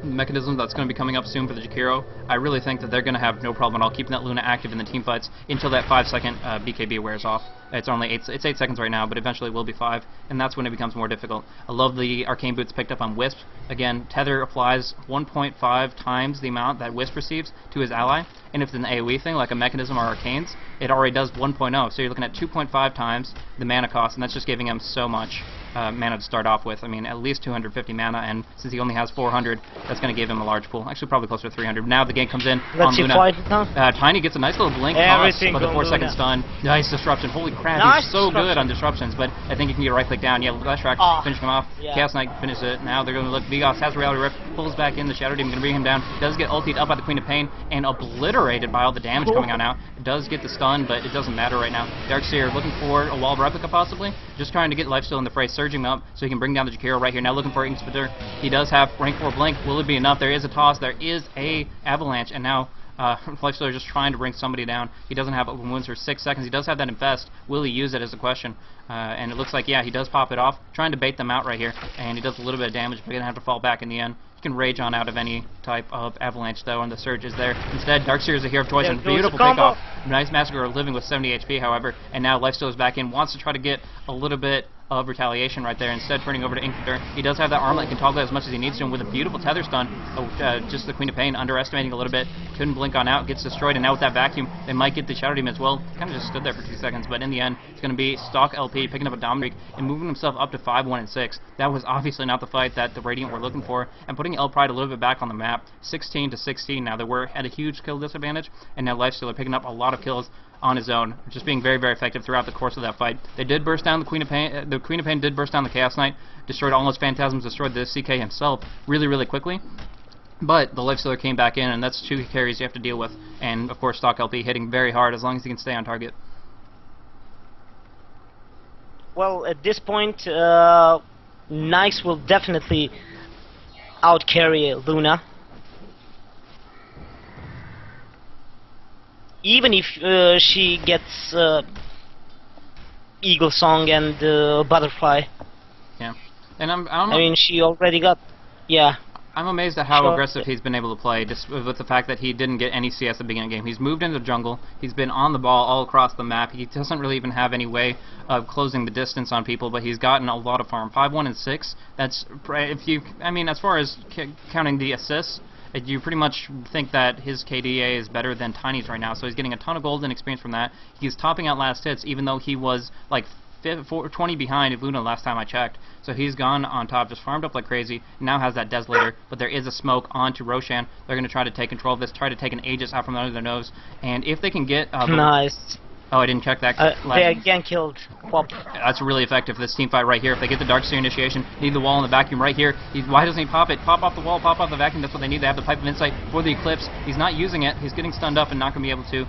mechanism that's going to be coming up soon for the Jakiro, I really think that they're going to have no problem at all keeping that Luna active in the team fights until that 5-second BKB wears off. It's only 8 seconds right now, but eventually it will be 5, and that's when it becomes more difficult. I love the Arcane Boots picked up on Wisp. Again, Tether applies 1.5 times the amount that Wisp receives to his ally, and if it's an AoE thing like a mechanism or Arcanes, it already does 1.0, so you're looking at 2.5 times the mana cost, and that's just giving him so much mana to start off with. I mean, at least 250 mana, and since he only has 400, that's going to give him a large pool. Actually, probably closer to 300. Now the gank comes in on Luna. Tiny gets a nice little blink toss, but the 4-second stun. Nice disruption. Holy crap, nice, he's so good on disruptions, but I think he can get a right-click down. Yeah, Flash Track, finish him off. Yeah. Chaos Knight finishes it. Now they're going to look. Vigoss has Reality Rift, pulls back in. The Shadow Demon going to bring him down. Does get ultied up by the Queen of Pain and obliterated by all the damage coming out now. Does get the stun, but it doesn't matter right now. Darkseer looking for a wall replica possibly. Just trying to get lifesteal in the fray, surging up so he can bring down the Jakiro right here. Now looking for Ink Splitter. He does have rank 4 blink. Will it be enough? There is a toss. There is a avalanche, and now Lifestealer just trying to bring somebody down. He doesn't have open wounds for 6 seconds. He does have that infest. Will he use it is the question. And it looks like, yeah, he does pop it off. Trying to bait them out right here. And he does a little bit of damage, but going to have to fall back in the end. He can rage on out of any type of avalanche, though, and the surge is there. Instead, Darkseer is a hero of choice, and beautiful takeoff. Nice Massacre living with 70 HP, however, and now Lifesteal is back in. Wants to try to get a little bit of retaliation right there, instead turning over to Inkter. He does have that armlet, he can toggle as much as he needs to, and with a beautiful tether stun, just the Queen of Pain underestimating a little bit, couldn't blink on out, gets destroyed, and now with that vacuum, they might get the Shadow Demon as well. Kind of just stood there for 2 seconds, but in the end, it's going to be stock LP picking up a Dominate and moving himself up to 5-1-6. That was obviously not the fight that the Radiant were looking for, and putting eL'Pride a little bit back on the map, 16-16 now. They were at a huge kill disadvantage, and now Lifestealer picking up a lot of kills on his own, just being very, very effective throughout the course of that fight. They did burst down the Queen of Pain. The Queen of Pain did burst down the Chaos Knight, destroyed all his Phantasms, destroyed the CK himself really, really quickly. But the Lifestealer came back in, and that's 2 carries you have to deal with. And of course, stock LP hitting very hard as long as he can stay on target. Well, at this point, Nyx will definitely outcarry Luna. Even if she gets Eagle Song and Butterfly. Yeah, and I mean, she already got. Yeah. I'm amazed at how aggressive he's been able to play, just with the fact that he didn't get any CS at the beginning of the game. He's moved into the jungle. He's been on the ball all across the map. He doesn't really even have any way of closing the distance on people, but he's gotten a lot of farm. 5-1-6. That's if you. I mean, as far as counting the assists, you pretty much think that his KDA is better than Tiny's right now. So he's getting a ton of golden experience from that. He's topping out last hits, even though he was like 20 behind Luna last time I checked. So he's gone on top, just farmed up like crazy, now has that Desolator, but there is a smoke onto Roshan. They're going to try to take control of this, try to take an Aegis out from under their nose, and if they can get... nice. Oh, I didn't check that. They again killed Pop. That's really effective for this team fight right here. If they get the Darkseer initiation, need the wall in the vacuum right here. Why doesn't he pop it? Pop off the wall, pop off the vacuum. That's what they need. They have the Pipe of Insight for the Eclipse. He's not using it. He's getting stunned up and not going to be able to.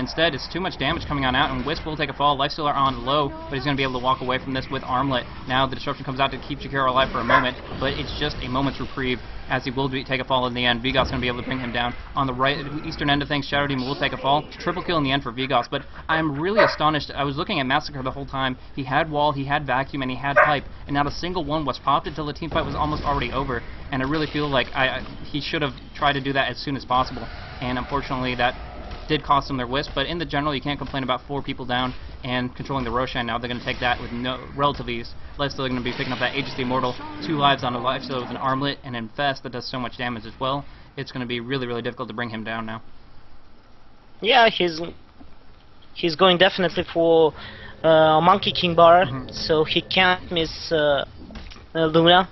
Instead, it's too much damage coming on out, and Wisp will take a fall. Lifestealer on low, but he's going to be able to walk away from this with Armlet. Now the Disruption comes out to keep Jakiro alive for a moment, but it's just a moment's reprieve, as he will take a fall in the end. Vigoss going to be able to bring him down. On the right, eastern end of things, Shadow Demon will take a fall. Triple kill in the end for Vigoss, but I'm really astonished. I was looking at Massacre the whole time. He had wall, he had vacuum, and he had pipe, and not a single one was popped until the team fight was almost already over. And I really feel like he should have tried to do that as soon as possible. And unfortunately, that did cost them their Wisp, but in the general, you can't complain about 4 people down and controlling the Roshan. Now they're going to take that with no relative ease. Lifestealer going to be picking up that Aegis the Immortal, 2 lives on a Lifestealer with an Armlet and Infest that does so much damage as well. It's going to be really, really difficult to bring him down now. Yeah, he's going definitely for Monkey King bar, so he can't miss Luna.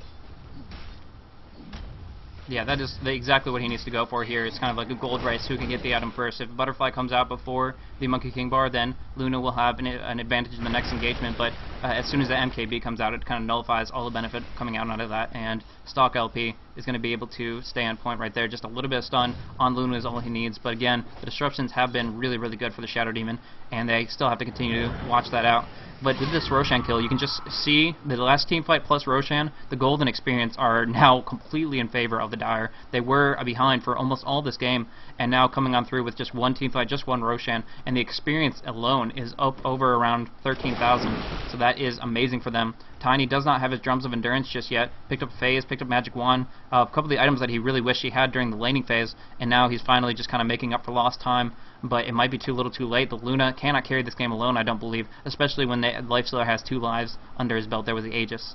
Yeah, that is exactly what he needs to go for here. It's kind of like a gold race, who can get the item first. If Butterfly comes out before the Monkey King bar, then Luna will have an advantage in the next engagement, but as soon as the MKB comes out, it kind of nullifies all the benefit coming out of that, and stock LP is going to be able to stay on point right there. Just a little bit of stun on Luna is all he needs, but again, the disruptions have been really, really good for the Shadow Demon, and they still have to continue to watch that out. But with this Roshan kill, you can just see the last team fight plus Roshan, the golden experience are now completely in favor of the Dire. They were behind for almost all this game, and now coming on through with just one team fight, just one Roshan, and the experience alone is up over around 13,000. So that is amazing for them. Tiny does not have his Drums of Endurance just yet. Picked up Phase, picked up Magic Wand, a couple of the items that he really wished he had during the laning phase, and now he's finally just kind of making up for lost time. But it might be too little too late. The Luna cannot carry this game alone, I don't believe, especially when the Lifestealer has 2 lives under his belt there with the Aegis.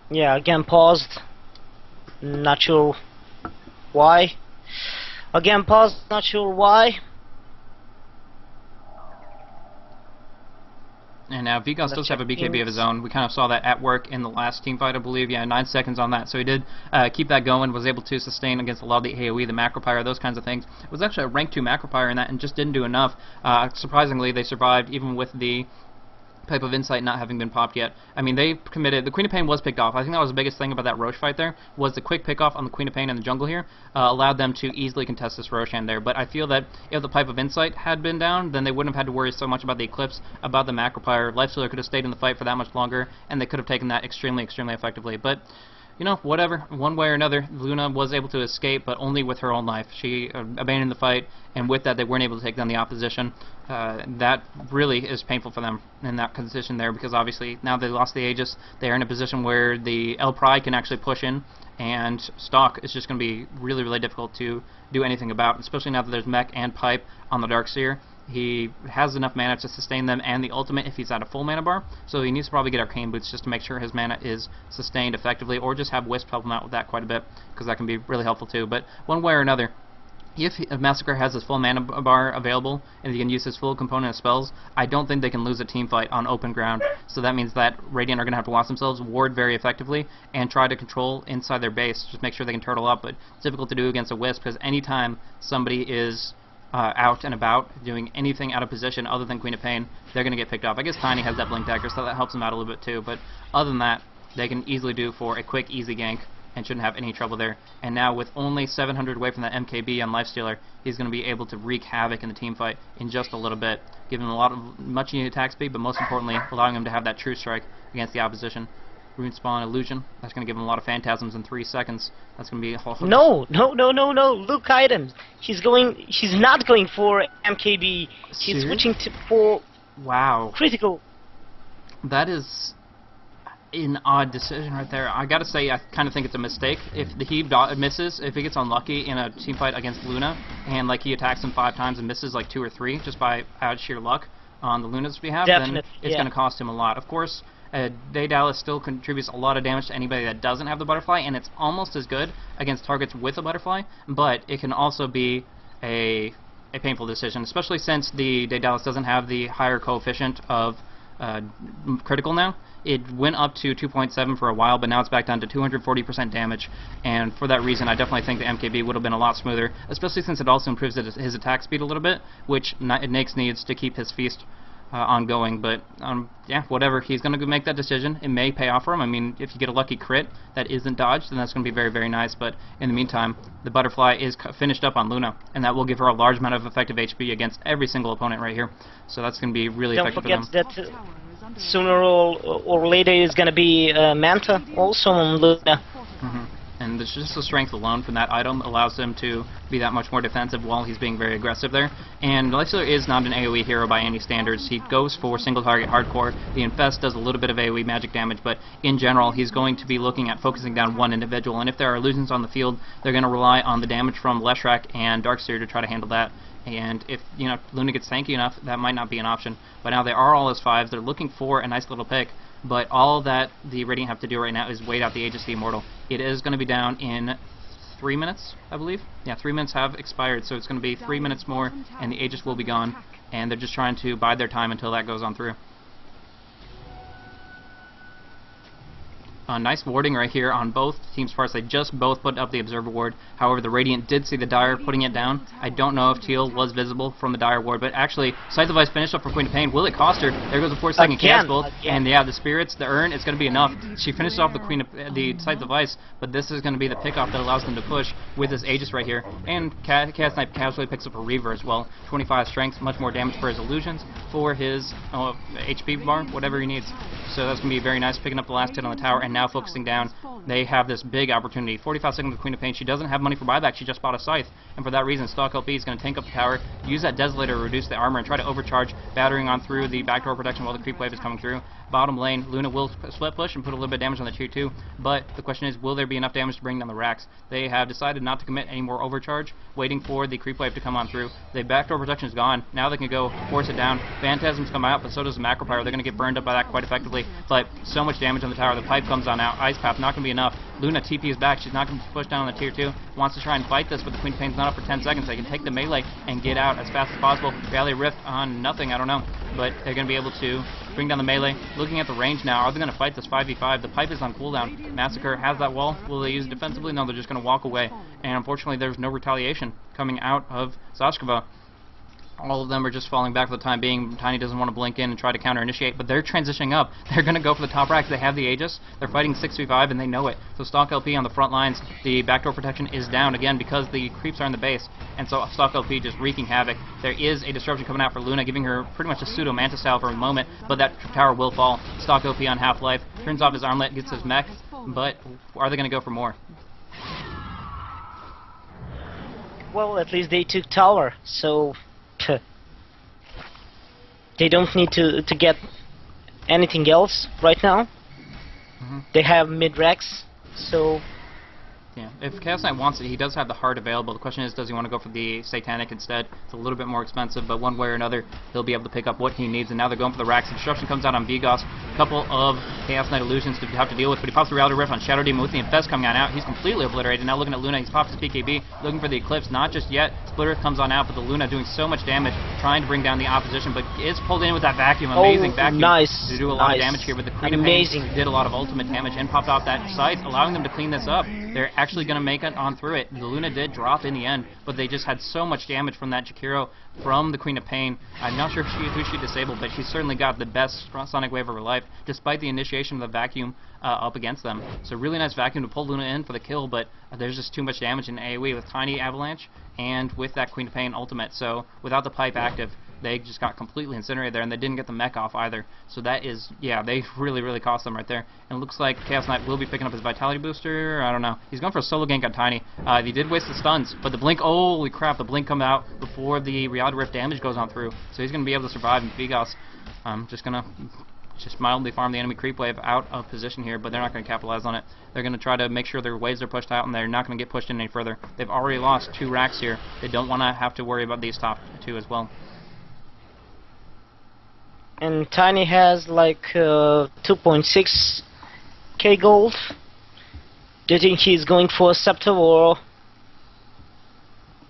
Yeah, again paused. Not sure why. Again paused, not sure why. And now Vigoss does have a BKB of his own. We kind of saw that at work in the last team fight, I believe. Yeah, 9 seconds on that. So he did keep that going, was able to sustain against a lot of the AoE, the Macro Pyre, those kinds of things. It was actually a rank 2 Macro Pyre in that and just didn't do enough. Surprisingly, they survived even with the Pipe of Insight not having been popped yet. I mean, they committed. The Queen of Pain was picked off. I think that was the biggest thing about that Roche fight there, was the quick pick off on the Queen of Pain in the jungle here allowed them to easily contest this Roshan there. But I feel that if the Pipe of Insight had been down, then they wouldn't have had to worry so much about the Eclipse, about the Macro Pyre. Lifestealer could have stayed in the fight for that much longer, and they could have taken that extremely, extremely effectively. But you know, whatever, one way or another, Luna was able to escape, but only with her own life. She abandoned the fight, and with that, they weren't able to take down the opposition. That really is painful for them in that position there, because obviously, now they lost the Aegis, they are in a position where the eL'Pride can actually push in, and stock is just going to be really, really difficult to do anything about, especially now that there's Mech and Pipe on the Darkseer. He has enough mana to sustain them and the ultimate if he's at a full mana bar, so he needs to probably get Arcane Boots just to make sure his mana is sustained effectively, or just have Wisp help him out with that quite a bit, because that can be really helpful too. But one way or another, if Massacre has his full mana bar available and he can use his full component of spells, I don't think they can lose a team fight on open ground. So that means that Radiant are going to have to watch themselves, ward very effectively, and try to control inside their base. Just make sure they can turtle up, but it's difficult to do against a Wisp, because anytime somebody is out and about doing anything out of position other than Queen of Pain, they're going to get picked off. I guess Tiny has that Blink Dagger, so that helps them out a little bit too, but other than that, they can easily do for a quick, easy gank and shouldn't have any trouble there. And now with only 700 away from that MKB on Lifestealer, he's going to be able to wreak havoc in the team fight in just a little bit, giving him a lot of much needed attack speed, but most importantly, allowing him to have that true strike against the opposition. Rune Spawn Illusion, that's going to give him a lot of phantasms in 3 seconds. That's going to be no. Look, items. He's not going for MKB. He's switching for critical. That is an odd decision right there. I gotta say, I kind of think it's a mistake. If the Heave misses, if he gets unlucky in a team fight against Luna, and like he attacks him 5 times and misses like 2 or 3 just by out sheer luck on the Luna's behalf, then it's going to cost him a lot. Of course, Daedalus still contributes a lot of damage to anybody that doesn't have the butterfly, and it's almost as good against targets with a butterfly, but it can also be a painful decision, especially since the Daedalus doesn't have the higher coefficient of critical now. It went up to 2.7 for a while, but now it's back down to 240% damage, and for that reason I definitely think the MKB would have been a lot smoother, especially since it also improves his attack speed a little bit, which Nyx needs to keep his feast ongoing. But yeah, whatever, he's going to make that decision. It may pay off for him. I mean, if you get a lucky crit that isn't dodged, then that's going to be very, very nice, but in the meantime, the butterfly is finished up on Luna, and that will give her a large amount of effective HP against every single opponent right here, so that's going to be really effective for them. Don't forget that sooner or later is going to be Manta also on Luna. And just the strength alone from that item allows him to be that much more defensive while he's being very aggressive there. And Lifestealer is not an AoE hero by any standards. He goes for single target hardcore. The Infest does a little bit of AoE magic damage, but in general he's going to be looking at focusing down one individual, and if there are illusions on the field, they're going to rely on the damage from Leshrac and Darkseer to try to handle that. And if, you know, Luna gets tanky enough, that might not be an option. But now they are all as 5s. They're looking for a nice little pick. But all that the Radiant have to do right now is wait out the Aegis of the Immortal. It is going to be down in 3 minutes, I believe. Yeah, 3 minutes have expired, so it's going to be 3 minutes more, and the Aegis will be gone. And they're just trying to bide their time until that goes on through. Nice warding right here on both teams' parts. They just both put up the Observer ward. However, the Radiant did see the Dire putting it down. I don't know if Teal was visible from the Dire ward, but actually, Scythe of Ice finished up for Queen of Pain. Will it cost her? There goes a 4-second Chaos Bolt, and yeah, the Spirits, the Urn, it's going to be enough. She finished off the Scythe of Ice, but this is going to be the pickoff that allows them to push with this Aegis right here. And Chaos Knight casually picks up a Reaver as well. 25 strength, much more damage for his illusions, for his HP bar, whatever he needs. So that's going to be very nice, picking up the last hit on the tower, and now focusing down. They have this big opportunity. 45 seconds with Queen of Pain. She doesn't have money for buyback. She just bought a Scythe. And for that reason, Stalk LP is going to tank up the tower, use that Desolator to reduce the armor, and try to overcharge, battering on through the backdoor protection while the creep wave is coming through. Bottom lane, Luna will split push and put a little bit of damage on the tier 2, but the question is, will there be enough damage to bring down the racks? They have decided not to commit any more overcharge, waiting for the creep wave to come on through. The backdoor protection is gone. Now they can go force it down. Phantasms come out, but so does the Macro Pyro. They're going to get burned up by that quite effectively, but so much damage on the tower. The pipe comes on out. Ice Path not going to be enough. Luna TP is back. She's not going to push down on the tier 2. Wants to try and fight this, but the Queen of Pain's not up for 10 seconds. They can take the melee and get out as fast as possible. Reality Rift on nothing, I don't know, but they're going to be able to bring down the melee. Looking at the range now, are they going to fight this 5v5? The pipe is on cooldown. Massacre has that wall. Will they use it defensively? No, they're just going to walk away. And unfortunately, there's no retaliation coming out of Zashkvar. All of them are just falling back for the time being. Tiny doesn't want to blink in and try to counter-initiate, but they're transitioning up. They're going to go for the top racks. They have the Aegis. They're fighting 6v5, and they know it. So Stalk LP on the front lines, the backdoor protection is down again because the creeps are in the base. And so Stalk LP just wreaking havoc. There is a disruption coming out for Luna, giving her pretty much a pseudo-Manta style for a moment, but that tower will fall. Stalk LP on half-life, turns off his armlet, gets his mech, but are they going to go for more? Well, at least they took tower, so they don't need to get anything else right now. They have mid-racks, so Yeah, if Chaos Knight wants it, he does have the heart available. The question is, does he want to go for the Satanic instead? It's a little bit more expensive, but one way or another, he'll be able to pick up what he needs. And now they're going for the Rax. Destruction comes out on Vigoss. A couple of Chaos Knight illusions to have to deal with, but he pops the Reality Rift on Shadow Demon with the Infest coming on out. He's completely obliterated. Now looking at Luna, he's popped his BKB, looking for the Eclipse. Not just yet. Splitter comes on out, but the Luna doing so much damage, trying to bring down the opposition, but is pulled in with that vacuum. Amazing vacuum. Nice. To do a lot of damage here, but the Queen of Pain did a lot of ultimate damage and popped off that site, allowing them to clean this up. They're actually going to make it on through it. The Luna did drop in the end, but they just had so much damage from that Jakiro from the Queen of Pain. I'm not sure who she disabled, but she certainly got the best Sonic Wave of her life, despite the initiation of the vacuum up against them. So really nice vacuum to pull Luna in for the kill, but there's just too much damage in AoE with Tiny Avalanche and with that Queen of Pain ultimate. So without the pipe active, they just got completely incinerated there, and they didn't get the mech off either. So that is, yeah, they really cost them right there. And it looks like Chaos Knight will be picking up his Vitality Booster. I don't know. He's going for a solo gank on Tiny. He did waste the stuns, but the Blink, holy crap, the Blink come out before the Reality Rift damage goes on through. So he's going to be able to survive, and Vigoss just going to mildly farm the enemy creep wave out of position here, but they're not going to capitalize on it. They're going to try to make sure their waves are pushed out, and they're not going to get pushed in any further. They've already lost 2 racks here. They don't want to have to worry about these top 2 as well. And Tiny has like 2.6k gold. Do you think he's going for a scepter or?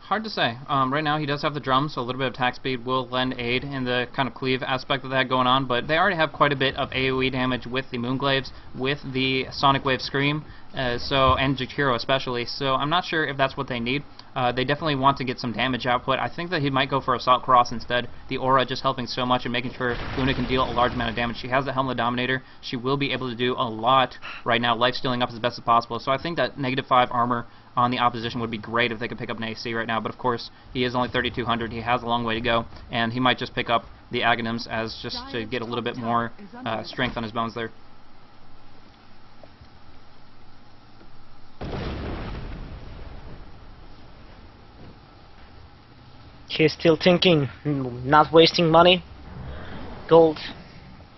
Hard to say. Right now he does have the drum, so a little bit of attack speed will lend aid in the kind of cleave aspect of that going on, but they already have quite a bit of AoE damage with the Moonglaves, with the Sonic Wave Scream, and Jakiro especially, so I'm not sure if that's what they need. They definitely want to get some damage output. I think that he might go for Assault Cross instead. The aura just helping so much and making sure Luna can deal a large amount of damage. She has the Helm of the Dominator. She will be able to do a lot right now, life stealing up as best as possible, so I think that -5 armor on the opposition would be great if they could pick up an AC right now, but of course he is only 3200. He has a long way to go, and he might just pick up the Aghanims as just to get a little bit more strength on his bones there. He's still thinking, not wasting money. Gold.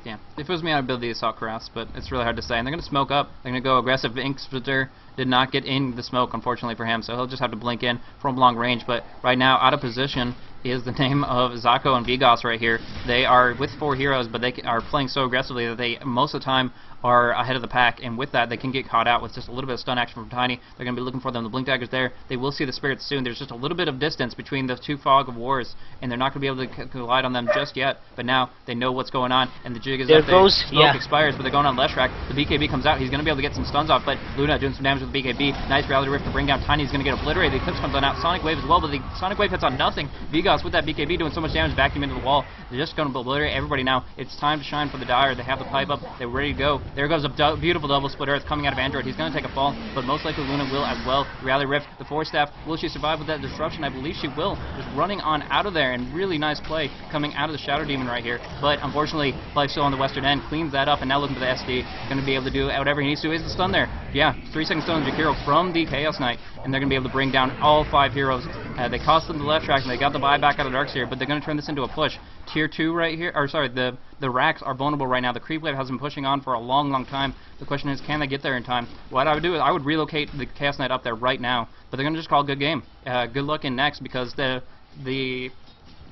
Yeah, if it was me, I'd build the Assault Cuirass, but it's really hard to say. And they're going to smoke up. They're going to go aggressive. Ink Splitter did not get in the smoke, unfortunately for him, so he'll just have to blink in from long range. But right now, out of position is the name of Zako and Vigoss right here. They are with 4 heroes, but they are playing so aggressively that they, most of the time, are ahead of the pack, and with that they can get caught out with just a little bit of stun action from Tiny. They're going to be looking for them. The Blink Dagger's there. They will see the Spirits soon. There's just a little bit of distance between the 2 Fog of Wars, and they're not going to be able to collide on them just yet, but now they know what's going on, and the jig is up. There smoke expires, but they're going on Leshrac. The BKB comes out. He's going to be able to get some stuns off, but Luna doing some damage with the BKB. Nice Reality Rift to bring down Tiny. He's going to get obliterated. The Eclipse comes on out. Sonic Wave as well, but the Sonic Wave hits on nothing. Vigoss with that BKB doing so much damage, vacuum into the wall. They're just going to obliterate everybody now. It's time to shine for the Dire. They have the pipe up. They're ready to go. There goes a beautiful double split earth coming out of Android. He's going to take a fall, but most likely Luna will as well. Reality Rift, the Force Staff. Will she survive with that disruption? I believe she will. Just running on out of there, and really nice play coming out of the Shadow Demon right here. But unfortunately, Lifesteal on the western end cleans that up, and now looking for the SD. Going to be able to do whatever he needs to. Is the stun there? Yeah, 3-second stun on Jakiro from the Chaos Knight, and they're going to be able to bring down all 5 heroes. They cost them the left track, and they got the buyback out of the Darkseer, but they're going to turn this into a push. Tier 2 right here, or sorry, the racks are vulnerable right now. The creep wave has been pushing on for a long time. The question is, can they get there in time? What I would do is I would relocate the Chaos Knight up there right now, but they're going to just call a good game. Good luck in next, because the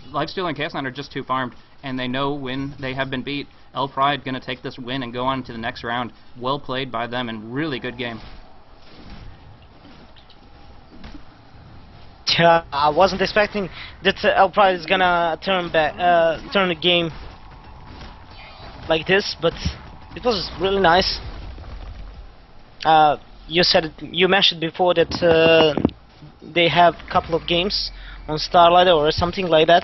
Lifesteal and Chaos Knight are just too farmed, and they know when they have been beat. eL'Pride going to take this win and go on to the next round. Well played by them, and really good game. I wasn't expecting that eL'Pride is gonna turn the game like this, but it was really nice. You mentioned before that they have a couple of games on Starlight or something like that.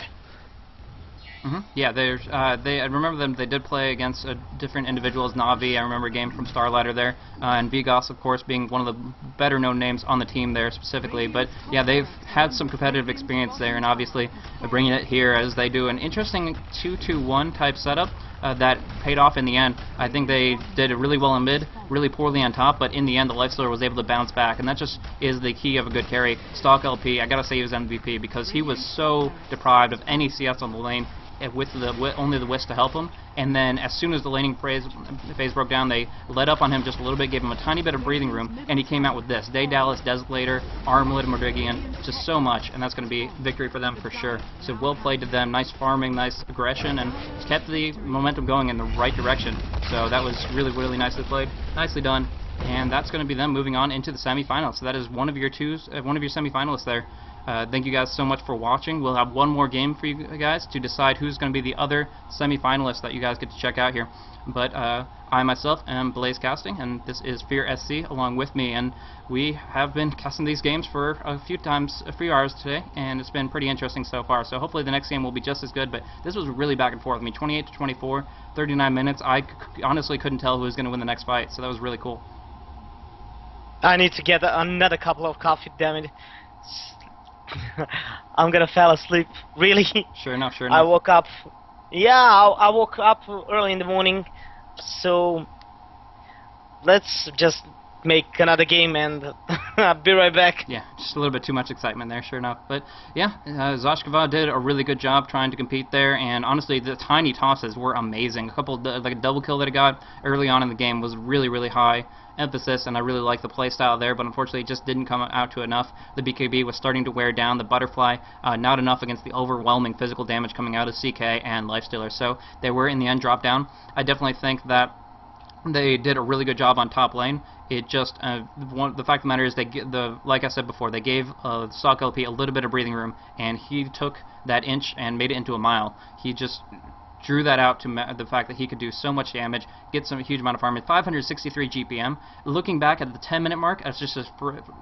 Yeah, I remember them. They did play against different individuals. Na'Vi, I remember a game from Starlighter there, and Vigoss, of course, being one of the better-known names on the team there specifically. But yeah, they've had some competitive experience there, and obviously bringing it here as they do an interesting 2-2-1 type setup that paid off in the end. I think they did it really well in mid, really poorly on top, but in the end the Lifestealer was able to bounce back, and that just is the key of a good carry. Stalk LP, I gotta say he was MVP, because he was so deprived of any CS on the lane, with only the Wisp to help him, and then as soon as the laning phase broke down, they let up on him just a little bit, gave him a tiny bit of breathing room, and he came out with this. Day Dallas, Desolator, Armlet, Mordigian, just so much, and that's going to be victory for them for sure. So well played to them, nice farming, nice aggression, and kept the momentum going in the right direction. So that was really, really nicely played, nicely done, and that's going to be them moving on into the semifinals. So that is one of your semifinalists there. Thank you guys so much for watching. We'll have one more game for you guys to decide who's going to be the other semi-finalists that you guys get to check out here. But I myself am Blaze Casting, and this is FearSC along with me, and we have been casting these games for a few hours today, and it's been pretty interesting so far. So hopefully the next game will be just as good, but this was really back and forth. I mean, 28 to 24, 39 minutes. I honestly couldn't tell who was going to win the next fight, so that was really cool. I need to get another couple of coffee, damn it. I'm gonna fall asleep. Really? Sure enough, sure I enough. woke up. Yeah, I woke up early in the morning. So let's just make another game, and I'll be right back. Yeah, just a little bit too much excitement there, sure enough. But yeah, Zashkvar did a really good job trying to compete there, and honestly, the tiny tosses were amazing. A couple, like a double kill that I got early on in the game was really, really high emphasis, and I really liked the play style there, but unfortunately it just didn't come out to enough. The BKB was starting to wear down, the Butterfly not enough against the overwhelming physical damage coming out of CK and Lifestealer, so they were in the end dropped down. I definitely think that they did a really good job on top lane. It just the fact of the matter is like I said before, they gave Stalk LP a little bit of breathing room, and he took that inch and made it into a mile. He just drew that out to the fact that he could do so much damage, get some huge amount of farm. 563 GPM. Looking back at the 10-minute mark, as just a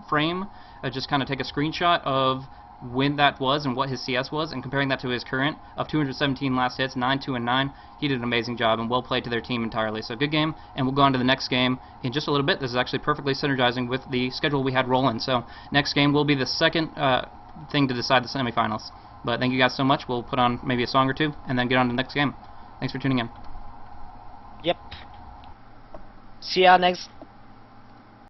frame, just kind of take a screenshot of when that was and what his CS was, and comparing that to his current of 217 last hits, 9, 2, and 9. He did an amazing job, and well played to their team entirely. So good game, and we'll go on to the next game in just a little bit. This is actually perfectly synergizing with the schedule we had rolling. So next game will be the second thing to decide the semifinals. But thank you guys so much. We'll put on maybe a song or two, and then get on to the next game. Thanks for tuning in. Yep. See ya next